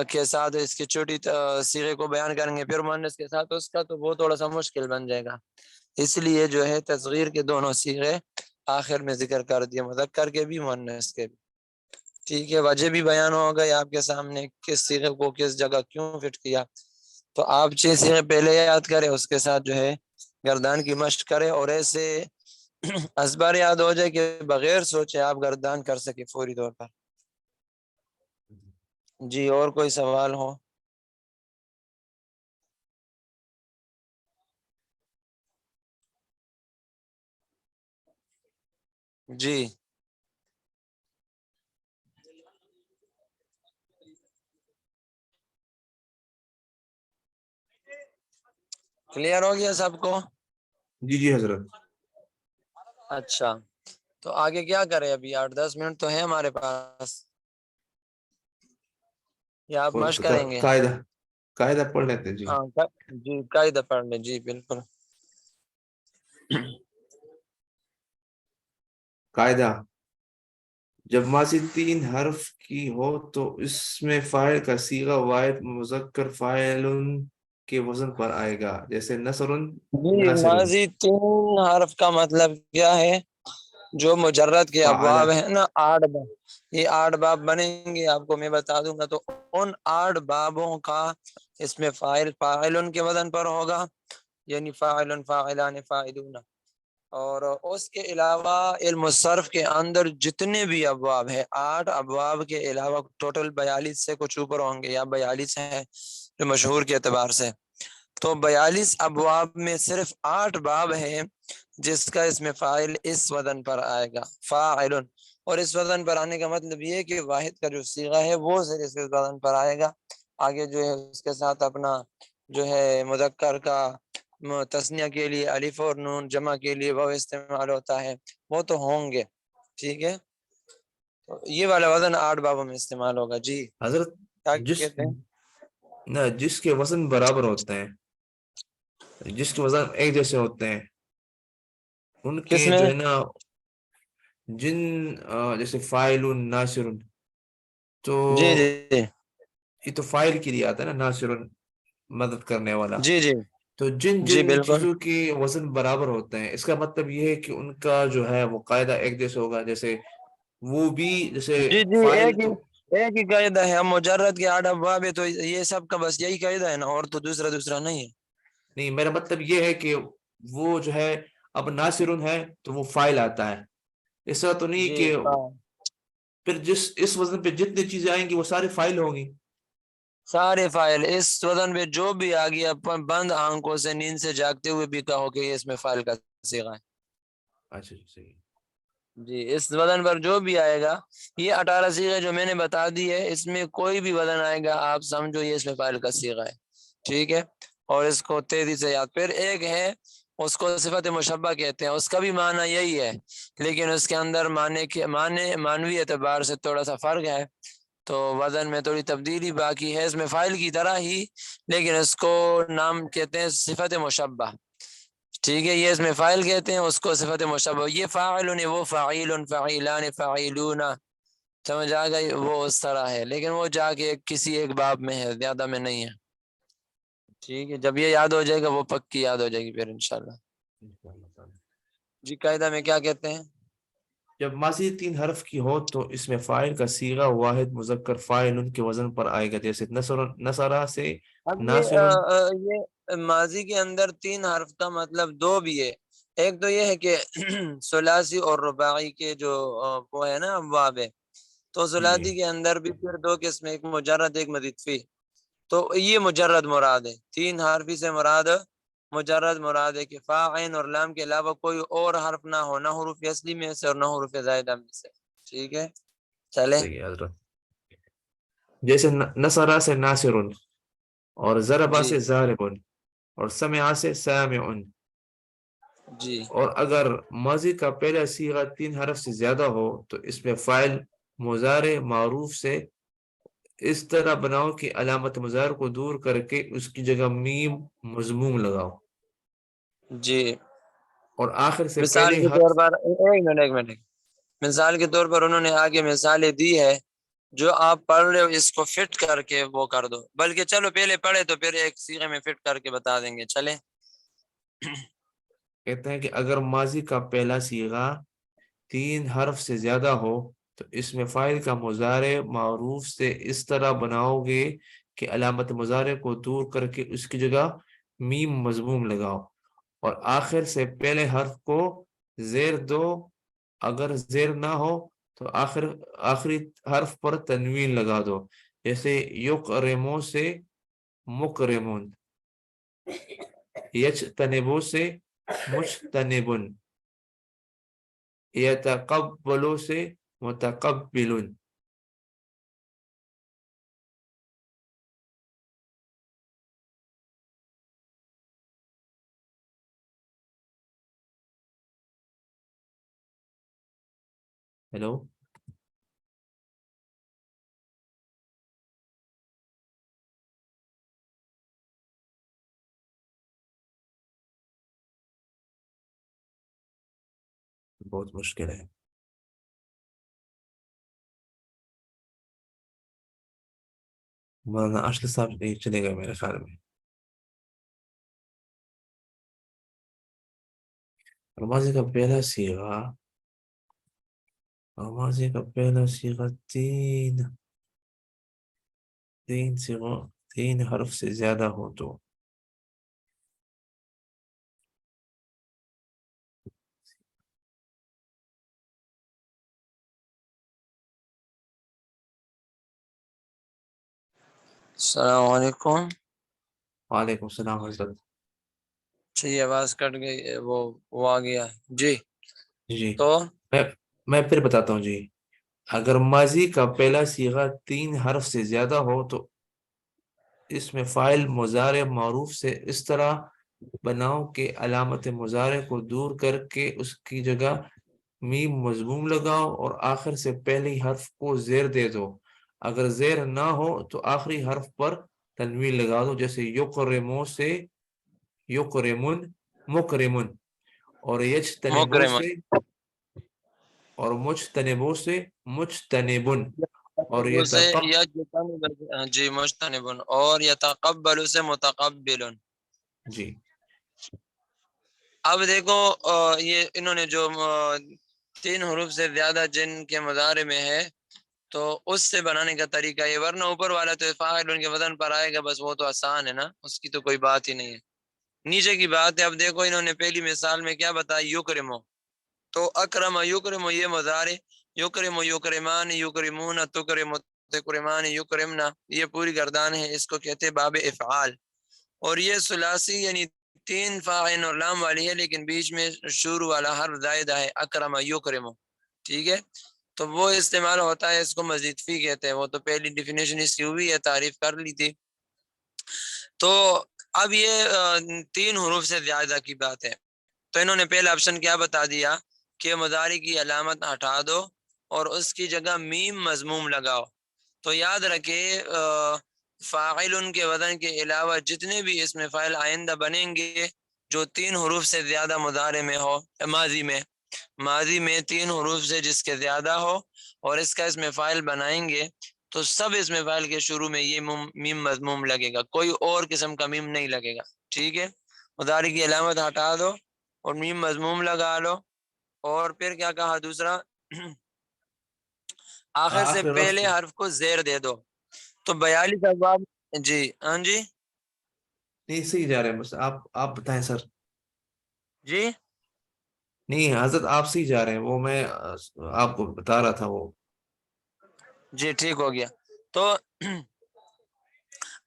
کے ساتھ اس کی چھوٹی صیغے کو بیان کریں گے، پھر مؤنث کے ساتھ اس کا تو وہ تھوڑا سا مشکل بن جائے گا، اس لیے جو ہے تصغیر کے دونوں صیغے آخر میں ذکر کر دیا، مذکر کے بھی مؤنث کے بھی. ٹھیک ہے، وجہ بھی بیان ہو گئی آپ کے سامنے کس صیغے کو کس جگہ کیوں فٹ کیا. تو آپ 6 صیغے پہلے یاد کریں، اس کے ساتھ جو ہے گردان کی مشق کریں اور ایسے اسبار یاد ہو جائے کہ بغیر سوچے آپ گردان کر سکے فوری طور پر. جی، اور کوئی سوال ہو؟ جی کلیئر ہو گیا سب کو؟ جی حضرت. اچھا، تو آگے کیا کریں؟ ابھی 8-10 منٹ تو ہے ہمارے پاس، یا آپ اور مشق کریں گے؟ قاعدہ پڑھ لیتے ہیں. جی ہاں جی، قاعدہ پڑھ لیں. جی بالکل. قاعدہ جب ماضی 3 حرف کی ہو تو اس میں فاعل کا صیغہ واحد مذکر فاعل کے وزن پر آئے گا، جیسے نصر، جی، ناصر، ماضی 3 حرف کا مطلب کیا ہے؟ جو مجرد کے ابواب ہیں نا 8 باب، یہ 8 باب بنیں گے، آپ کو میں بتا دوں گا. تو ان 8 بابوں کا اس میں فاعل فاعل کے وزن پر ہوگا، یعنی فاعل، فاعلان، فاعلون. اور اس کے علاوہ علم الصرف کے اندر جتنے بھی ابواب ہیں 8 ابواب کے علاوہ ٹوٹل 42 سے کچھ اوپر ہوں گے، یا 42 ہیں جو مشہور کے اعتبار سے. تو 42 ابواب میں صرف 8 باب ہیں جس کا اس میں فاعل اس وزن پر آئے گا، فاعل. اور اس وزن پر آنے کا مطلب یہ ہے کہ واحد کا جو صیغہ ہے وہ صرف اس وزن پر آئے گا. آگے جو ہے اس کے ساتھ اپنا جو ہے مذکر کا تثنیہ کے لیے الف اور نون، جمع کے لیے وہ استعمال ہوتا ہے، وہ تو ہوں گے. ٹھیک ہے، تو یہ والا وزن 8 بابوں میں استعمال ہوگا. جی حضرت. کیا کہتے ہیں؟ جس کے وزن برابر ہوتے ہیں، جس کے وزن ایک جیسے ہوتے ہیں، ان کے کس میں؟ جو ہے نا جن جیسے فاعل، ناصر، تو جی جی یہ تو فاعل کے لیے آتا ہے نا، ناصر مدد کرنے والا. جی جی تو جن جی جن بالکل. چیزوں کے وزن برابر ہوتے ہیں، اس کا مطلب یہ ہے کہ ان کا جو ہے وہ قاعدہ ایک جیسا ہوگا. جیسے وہ بھی جیسے جی جی فاعل ایک ہی قاعدہ ہے. ہم مجرد کے 8 ابواب ہے تو یہ سب کا بس یہی قاعدہ ہے نا، اور تو دوسرا نہیں ہے. نہیں، میرا مطلب یہ ہے کہ وہ جو ہے اب ناصر ہے تو وہ فاعل آتا ہے، اس طرح تو نہیں جی کہ پھر اس وزن پہ جتنی چیزیں آئیں گی وہ سارے فاعل ہوں گی. سارے فاعل اس وزن پہ جو بھی آ گیا، بند آنکھوں سے نیند سے جاگتے ہوئے بھی کہو کہ یہ اس میں فاعل کا صیغہ ہے. اچھا صحیح. جی، اس وزن پر جو بھی آئے گا، یہ 18 صیغے جو میں نے بتا دی ہے، اس میں کوئی بھی وزن آئے گا آپ سمجھو یہ اس میں فاعل کا صیغہ ہے. ٹھیک ہے، اور اس کو تیزی سے یاد. پھر ایک ہے اس کو صفت مشبہ کہتے ہیں، اس کا بھی معنی یہی ہے، لیکن اس کے اندر معنوی اعتبار سے تھوڑا سا فرق ہے، تو وزن میں تھوڑی تبدیلی باقی ہے، اس میں فاعل کی طرح ہی، لیکن اس کو نام کہتے ہیں صفت مشبہ، ٹھیک ہے، یہ اس میں فاعل کہتے ہیں، اس کو صفت مشبہ، یہ فاعل ہے، وہ فاعل، فاعلان، فاعلون، سمجھ آ گئی، وہ اس طرح ہے، لیکن وہ جا کے کسی ایک باب میں ہے، زیادہ میں نہیں ہے، ٹھیک ہے، جب یہ یاد ہو جائے گا وہ پکی یاد ہو جائے گی پھر انشاءاللہ۔ جی قاعدہ میں کیا کہتے ہیں؟ جب ماضی 3 حرف کی ہو تو اس میں فاعل کا صیغہ واحد مذکر فاعل ان کے وزن پر آئے گا، جیسے نصرہ سے اب ناصر۔ یہ ماضی کے اندر 3 حرف کا مطلب 2 بھی ہے، ایک تو یہ ہے کہ ثلاثی اور رباعی کے جو وہ ہے نا ابواب ہے، تو ثلاثی کے اندر بھی پھر 2 قسم، ایک مجرد ایک مزید فی، تو یہ مجرد مراد ہے، 3 حرفی سے مراد مجرد مراد ہے کہ فا عین اور لام کے علاوہ کوئی اور حرف نہ ہو، نہ حروف اصلی میں سے اور نہ حروف زائدہ میں سے، ٹھیک ہے، چلے۔ صحیح ہے حضرت، جیسے نصرہ سے ناصر اور ضربہ جی سے ضارب اور سمع سے سامع، جی اور اگر ماضی کا پہلا صیغہ 3 حرف سے زیادہ ہو تو اس میں فاعل مضارع معروف سے اس طرح بناؤ کہ علامت مضارع کو دور کر کے اس کی جگہ میم مضموم لگاؤ، جی، اور آخر سے مثال پہلے کے طور حرف۔ پر ایک منٹ مثال کے طور پر انہوں نے آگے مثالیں دی ہے، جو آپ پڑھ رہے ہو اس کو فٹ کر کے وہ کر دو، بلکہ چلو پہلے پڑھے تو پھر ایک صیغے میں فٹ کر کے بتا دیں گے، چلے۔ کہتے ہیں کہ اگر ماضی کا پہلا صیغہ 3 حرف سے زیادہ ہو تو اس میں فاعل کا مضارع معروف سے اس طرح بناؤ گے کہ علامت مضارع کو دور کر کے اس کی جگہ میم مضموم لگاؤ، اور آخر سے پہلے حرف کو زیر دو، اگر زیر نہ ہو تو آخری حرف پر تنوین لگا دو، جیسے یقرمو سے مکرمون، یجتنبو سے مجتنبن، یتقبلو سے متقبلن۔ ہیلو، بہت مشکل ہے، مولانا اشرف صاحب نہیں چلے گا میرے خیال میں۔ ماضی کا پہلا صیغہ، ماضی کا پہلا صیغہ تین حرف سے زیادہ ہو تو السلام علیکم، وعلیکم السلام حضرت۔ یہ آواز کٹ گئی، وہ آ گیا، جی، جی تو میں پھر بتاتا ہوں جی، اگر ماضی کا پہلا صیغہ 3 حرف سے زیادہ ہو تو اس میں فاعل مضارع معروف سے اس طرح بناؤ کہ علامت مضارع کو دور کر کے اس کی جگہ میم مضموم لگاؤ، اور آخر سے پہلی حرف کو زیر دے دو، اگر زیر نہ ہو تو آخری حرف پر تنوین لگا دو، جیسے یقرمو سے یقرمن مکرمن، اور یجتنبو مکرم، سے اور مجتنبو سے مجتنبن، اور سے جی مجتنب، اور یتقبل سے متقبل۔ جی اب دیکھو یہ انہوں نے جو 3 حروف سے زیادہ جن کے مضارع میں ہے تو اس سے بنانے کا طریقہ یہ، ورنہ اوپر والا تو فاعل ان کے وزن پر آئے گا، بس وہ تو آسان ہے نا، اس کی تو کوئی بات ہی نہیں ہے، نیچے کی بات ہے۔ اب دیکھو انہوں نے پہلی مثال میں کیا بتایا، یکرمو، تو اکرم یکرم یہ مضارع، یکرم یکرمان یکرمون تکرم تکرمان یکرمنا، یہ پوری گردان ہے، اس کو کہتے ہیں باب افعال، اور یہ ثلاثی یعنی 3 فاعل اور لام والی ہے، لیکن بیچ میں شروع والا حرف زائدہ ہے، اکرم یکرم، ٹھیک ہے، تو وہ استعمال ہوتا ہے، اس کو مزید فی کہتے ہیں، وہ تو پہلی ڈیفینیشن اس کی ہوئی ہے، تعریف کر لی تھی۔ تو اب یہ 3 حروف سے زیادہ کی بات ہے، تو انہوں نے پہلا آپشن کیا بتا دیا کہ مضارع کی علامت ہٹا دو اور اس کی جگہ میم مضموم لگاؤ. تو یاد رکھے فاعل کے وزن کے علاوہ جتنے بھی اسم فاعل آئندہ بنیں گے جو 3 حروف سے زیادہ مضارع میں ہو، ماضی میں 3 حروف سے جس کے زیادہ ہو اور اس کا اسم فاعل بنائیں گے تو سب اسم فاعل کے شروع میں یہ میم مضموم لگے گا، کوئی اور قسم کا میم نہیں لگے گا. ٹھیک ہے، مضارع کی علامت ہٹا دو اور میم مضموم لگا لو. اور پھر کیا کہا دوسرا، آخر سے آخر پہلے رفع. حرف کو زیر دے دو. تو 42 ابواب. جی ہاں جی نہیں صحیح جا رہے ہیں، بس آپ بتائیں سر. جی نہیں حضرت آپ صحیح جا رہے ہیں، وہ میں آپ کو بتا رہا تھا وہ. جی ٹھیک ہو گیا. تو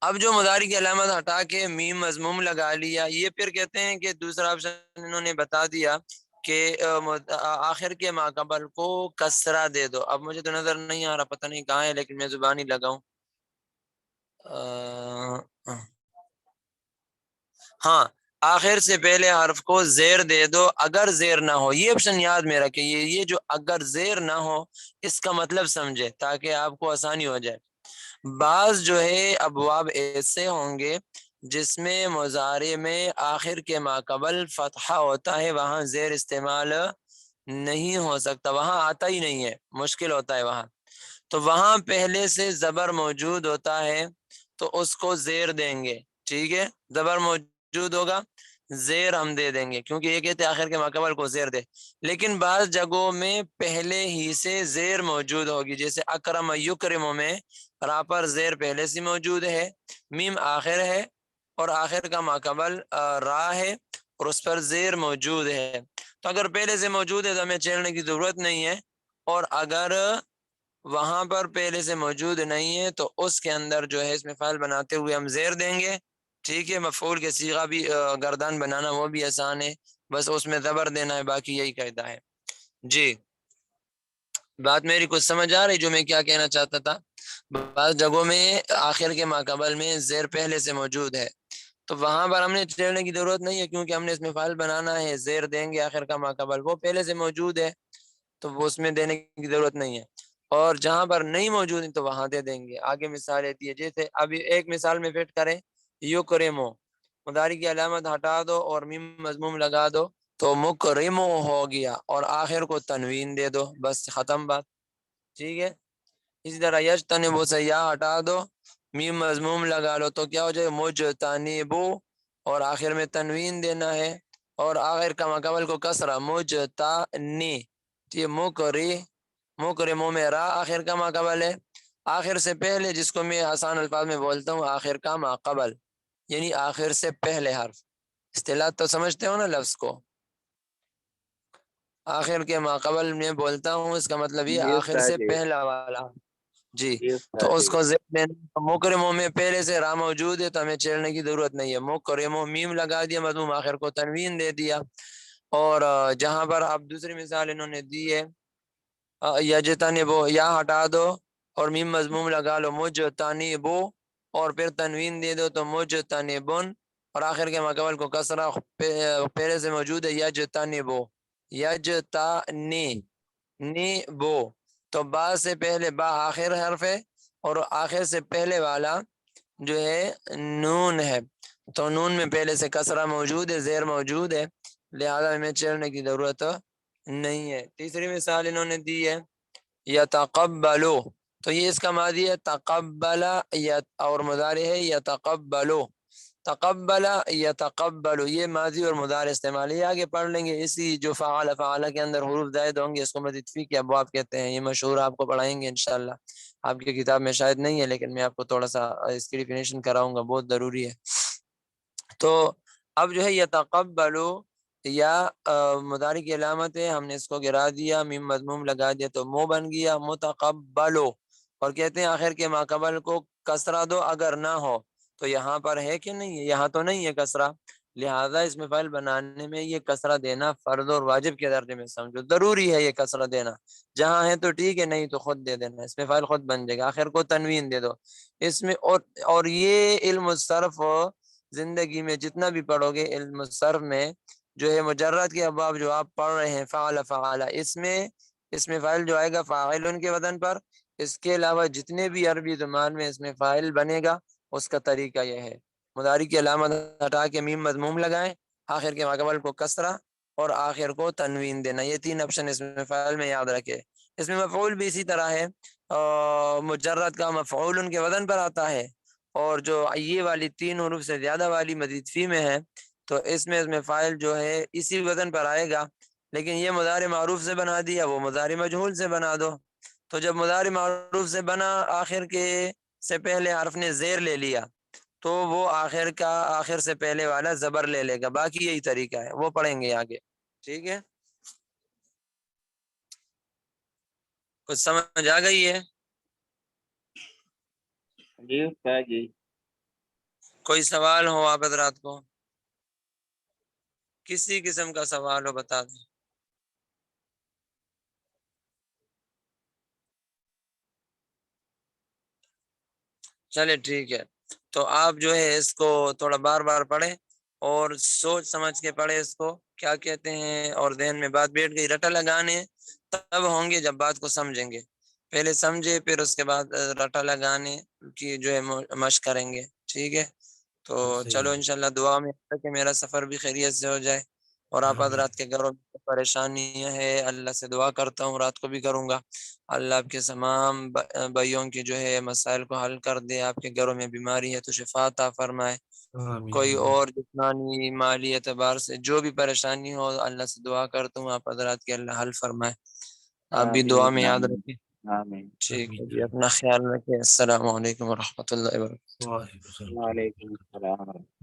اب جو مضارع کی علامت ہٹا کے میم مضموم لگا لیا، یہ پھر کہتے ہیں کہ دوسرا آپشن انہوں نے بتا دیا کہ آخر کے ماقبل کو کسرہ دے دو. اب مجھے تو نظر نہیں آ رہا، پتہ نہیں کہاں ہے، لیکن میں زبان ہی لگاؤں. ہاں، آخر سے پہلے حرف کو زیر دے دو اگر زیر نہ ہو. یہ آپشن یاد میں رکھے، یہ جو اگر زیر نہ ہو اس کا مطلب سمجھے تاکہ آپ کو آسانی ہو جائے. بعض جو ہے ابواب ایسے ہوں گے جس میں مضارع میں آخر کے ماقبل فتحہ ہوتا ہے، وہاں زیر استعمال نہیں ہو سکتا، وہاں آتا ہی نہیں ہے، مشکل ہوتا ہے وہاں. تو وہاں پہلے سے زبر موجود ہوتا ہے تو اس کو زیر دیں گے. ٹھیک ہے، زبر موجود ہوگا، زیر ہم دے دیں گے، کیونکہ یہ کہتے ہیں آخر کے ماقبل کو زیر دے. لیکن بعض جگہوں میں پہلے ہی سے زیر موجود ہوگی، جیسے اکرم یکرم میں را پر زیر پہلے سے موجود ہے، میم آخر ہے اور آخر کا ماقبل را ہے اور اس پر زیر موجود ہے. تو اگر پہلے سے موجود ہے تو ہمیں چھیڑنے کی ضرورت نہیں ہے، اور اگر وہاں پر پہلے سے موجود نہیں ہے تو اس کے اندر جو ہے اس میں فاعل بناتے ہوئے ہم زیر دیں گے. ٹھیک ہے، مفعول کے صیغہ بھی گردان بنانا وہ بھی آسان ہے، بس اس میں زبر دینا ہے، باقی یہی قاعدہ ہے. جی بات میری کچھ سمجھ آ رہی جو میں کیا کہنا چاہتا تھا؟ بعض جگہوں میں آخر کے ماقبل میں زیر پہلے سے موجود ہے تو وہاں پر ہم نے چھیڑنے کی ضرورت نہیں ہے، کیونکہ ہم نے اس میں فاعل بنانا ہے، زیر دیں گے آخر کا ماقبل، وہ پہلے سے موجود ہے تو وہ اس میں دینے کی ضرورت نہیں ہے. اور جہاں پر نہیں موجود ہے تو وہاں دے دیں گے. آگے مثال دیتی ہے، جیسے ابھی ایک مثال میں فٹ کریں، یکرمو مضارع کی علامت ہٹا دو اور میم مضموم لگا دو تو مکرمو ہو گیا اور آخر کو تنوین دے دو، بس ختم بات. ٹھیک ہے، اسی طرح یجتنبو سے یا ہٹا دو، میم مضموم لگا لو تو کیا ہو جائے مجتنبو اور آخر میں تنوین دینا ہے اور آخر کا ماقبل کو کسرہ مجتنی. یہ مکرمو میں را آخر کا ماقبل ہے، آخر سے پہلے جس کو میں آسان الفاظ میں بولتا ہوں آخر کا ماقبل یعنی آخر سے پہلے حرف. اصطلاح تو سمجھتے ہو نا لفظ کو، آخر کے ماقبل میں بولتا ہوں اس کا مطلب یہ آخر سے پہلا والا. جی تو اس کو مکرموں میں پہلے سے را موجود ہے تو ہمیں چھیڑنے کی ضرورت نہیں ہے، مکرموں میم لگا دیا، مضموم آخر کو تنوین دے دیا. اور جہاں پر اب دوسری مثال انہوں نے دی ہے یجتنبو یا ہٹا دو اور میم مضموم لگا لو مجتنبو اور پھر تنوین دے دو تو مجتنبن اور آخر کے ماقبل کو کسرہ پہلے سے موجود ہے یجتنبو یجتنبو. تو با سے پہلے با آخر حرف ہے اور آخر سے پہلے والا جو ہے نون ہے تو نون میں پہلے سے کسرہ موجود ہے، زیر موجود ہے، لہذا ہمیں چھیڑنے کی ضرورت نہیں ہے. تیسری مثال انہوں نے دی ہے یتقبلو، تو یہ اس کا ماضی ہے تقبل اور مضارع ہے یتقبلو. تقبل یتقبل یہ ماضی اور مضارع استعمال ہے، آگے پڑھ لیں گے. اسی جو فعل کے اندر حروف زائد ہوں گے اس کو مزید فی کے ابواب کہتے ہیں، یہ مشہور آپ کو پڑھائیں گے انشاءاللہ. آپ کی کتاب میں شاید نہیں ہے لیکن میں آپ کو تھوڑا سا اس کی ڈیفینیشن کراؤں گا، بہت ضروری ہے. تو اب جو ہے یتقبلو یا مضارع کی علامت ہے، ہم نے اس کو گرا دیا، میم مضموم لگا دیا تو مو بن گیا متقبلو. اور کہتے ہیں آخر کے ماقبل کو کسرہ دو اگر نہ ہو، تو یہاں پر ہے کہ نہیں ہے؟ یہاں تو نہیں ہے کسرہ، لہذا اس میں فعل بنانے میں یہ کسرہ دینا فرض اور واجب کے درجے میں سمجھو، ضروری ہے یہ کسرہ دینا. جہاں ہے تو ٹھیک ہے، نہیں تو خود دے دینا، اس میں فعل خود بن جائے گا. آخر کو تنوین دے دو اس میں. اور یہ علم الصرف زندگی میں جتنا بھی پڑھو گے علم الصرف میں جو ہے مجرد کے ابواب جو آپ پڑھ رہے ہیں، فعل فعل، اس میں فاعل جو آئے گا فاعل کے وزن پر. اس کے علاوہ جتنے بھی عربی زبان میں اس میں فاعل بنے گا اس کا طریقہ یہ ہے، مضارع کی علامت ہٹا کے میم مضموم لگائیں، آخر کے ماقبل کو کسرہ اور آخر کو تنوین دینا. یہ 3 آپشن اس میں فاعل میں یاد رکھے. اس میں مفعول بھی اسی طرح ہے، مجرد کا مفعول ان کے وزن پر آتا ہے، اور جو یہ والی 3 حروف سے زیادہ والی مزید فی میں ہے تو اس میں فاعل جو ہے اسی وزن پر آئے گا، لیکن یہ مضارع معروف سے بنا دیا، وہ مضارع مجہول سے بنا دو. تو جب مضارع معروف سے بنا، آخر کے سے پہلے حرف نے زیر لے لیا تو وہ آخر سے پہلے والا زبر لے لے گا. باقی یہی طریقہ ہے، وہ پڑھیں گے آگے. ٹھیک ہے، کچھ سمجھ آ گئی ہے؟ جی استاد جی. کوئی سوال ہو آپ حضرات کو، کسی قسم کا سوال ہو بتا دیں. چلے ٹھیک ہے، تو آپ جو ہے اس کو تھوڑا بار بار پڑھیں اور سوچ سمجھ کے پڑھیں اس کو کیا کہتے ہیں، اور ذہن میں بات بیٹھ گئی. رٹا لگانے تب ہوں گے جب بات کو سمجھیں گے، پہلے سمجھے پھر اس کے بعد رٹا لگانے کی جو ہے مشق کریں گے. ٹھیک ہے، تو چلو انشاءاللہ دعا میں کہ میرا سفر بھی خیریت سے ہو جائے، اور آپ حضرات کے گھروں میں پریشانیاں ہے اللہ سے دعا کرتا ہوں، رات کو بھی کروں گا، اللہ آپ کے تمام بھائیوں کے جو ہے مسائل کو حل کر دے. آپ کے گھروں میں بیماری ہے تو شفا عطا فرمائے. کوئی اور جسمانی مالی اعتبار سے جو بھی پریشانی ہو اللہ سے دعا کرتا ہوں آپ حضرات کے اللہ حل فرمائے. آپ بھی دعا میں یاد رکھیں. آمین. ٹھیک ہے جی، اپنا خیال رکھیں. السلام علیکم ورحمۃ اللہ وبرکاتہ. وعلیکم السلام. وعلیکم السلام.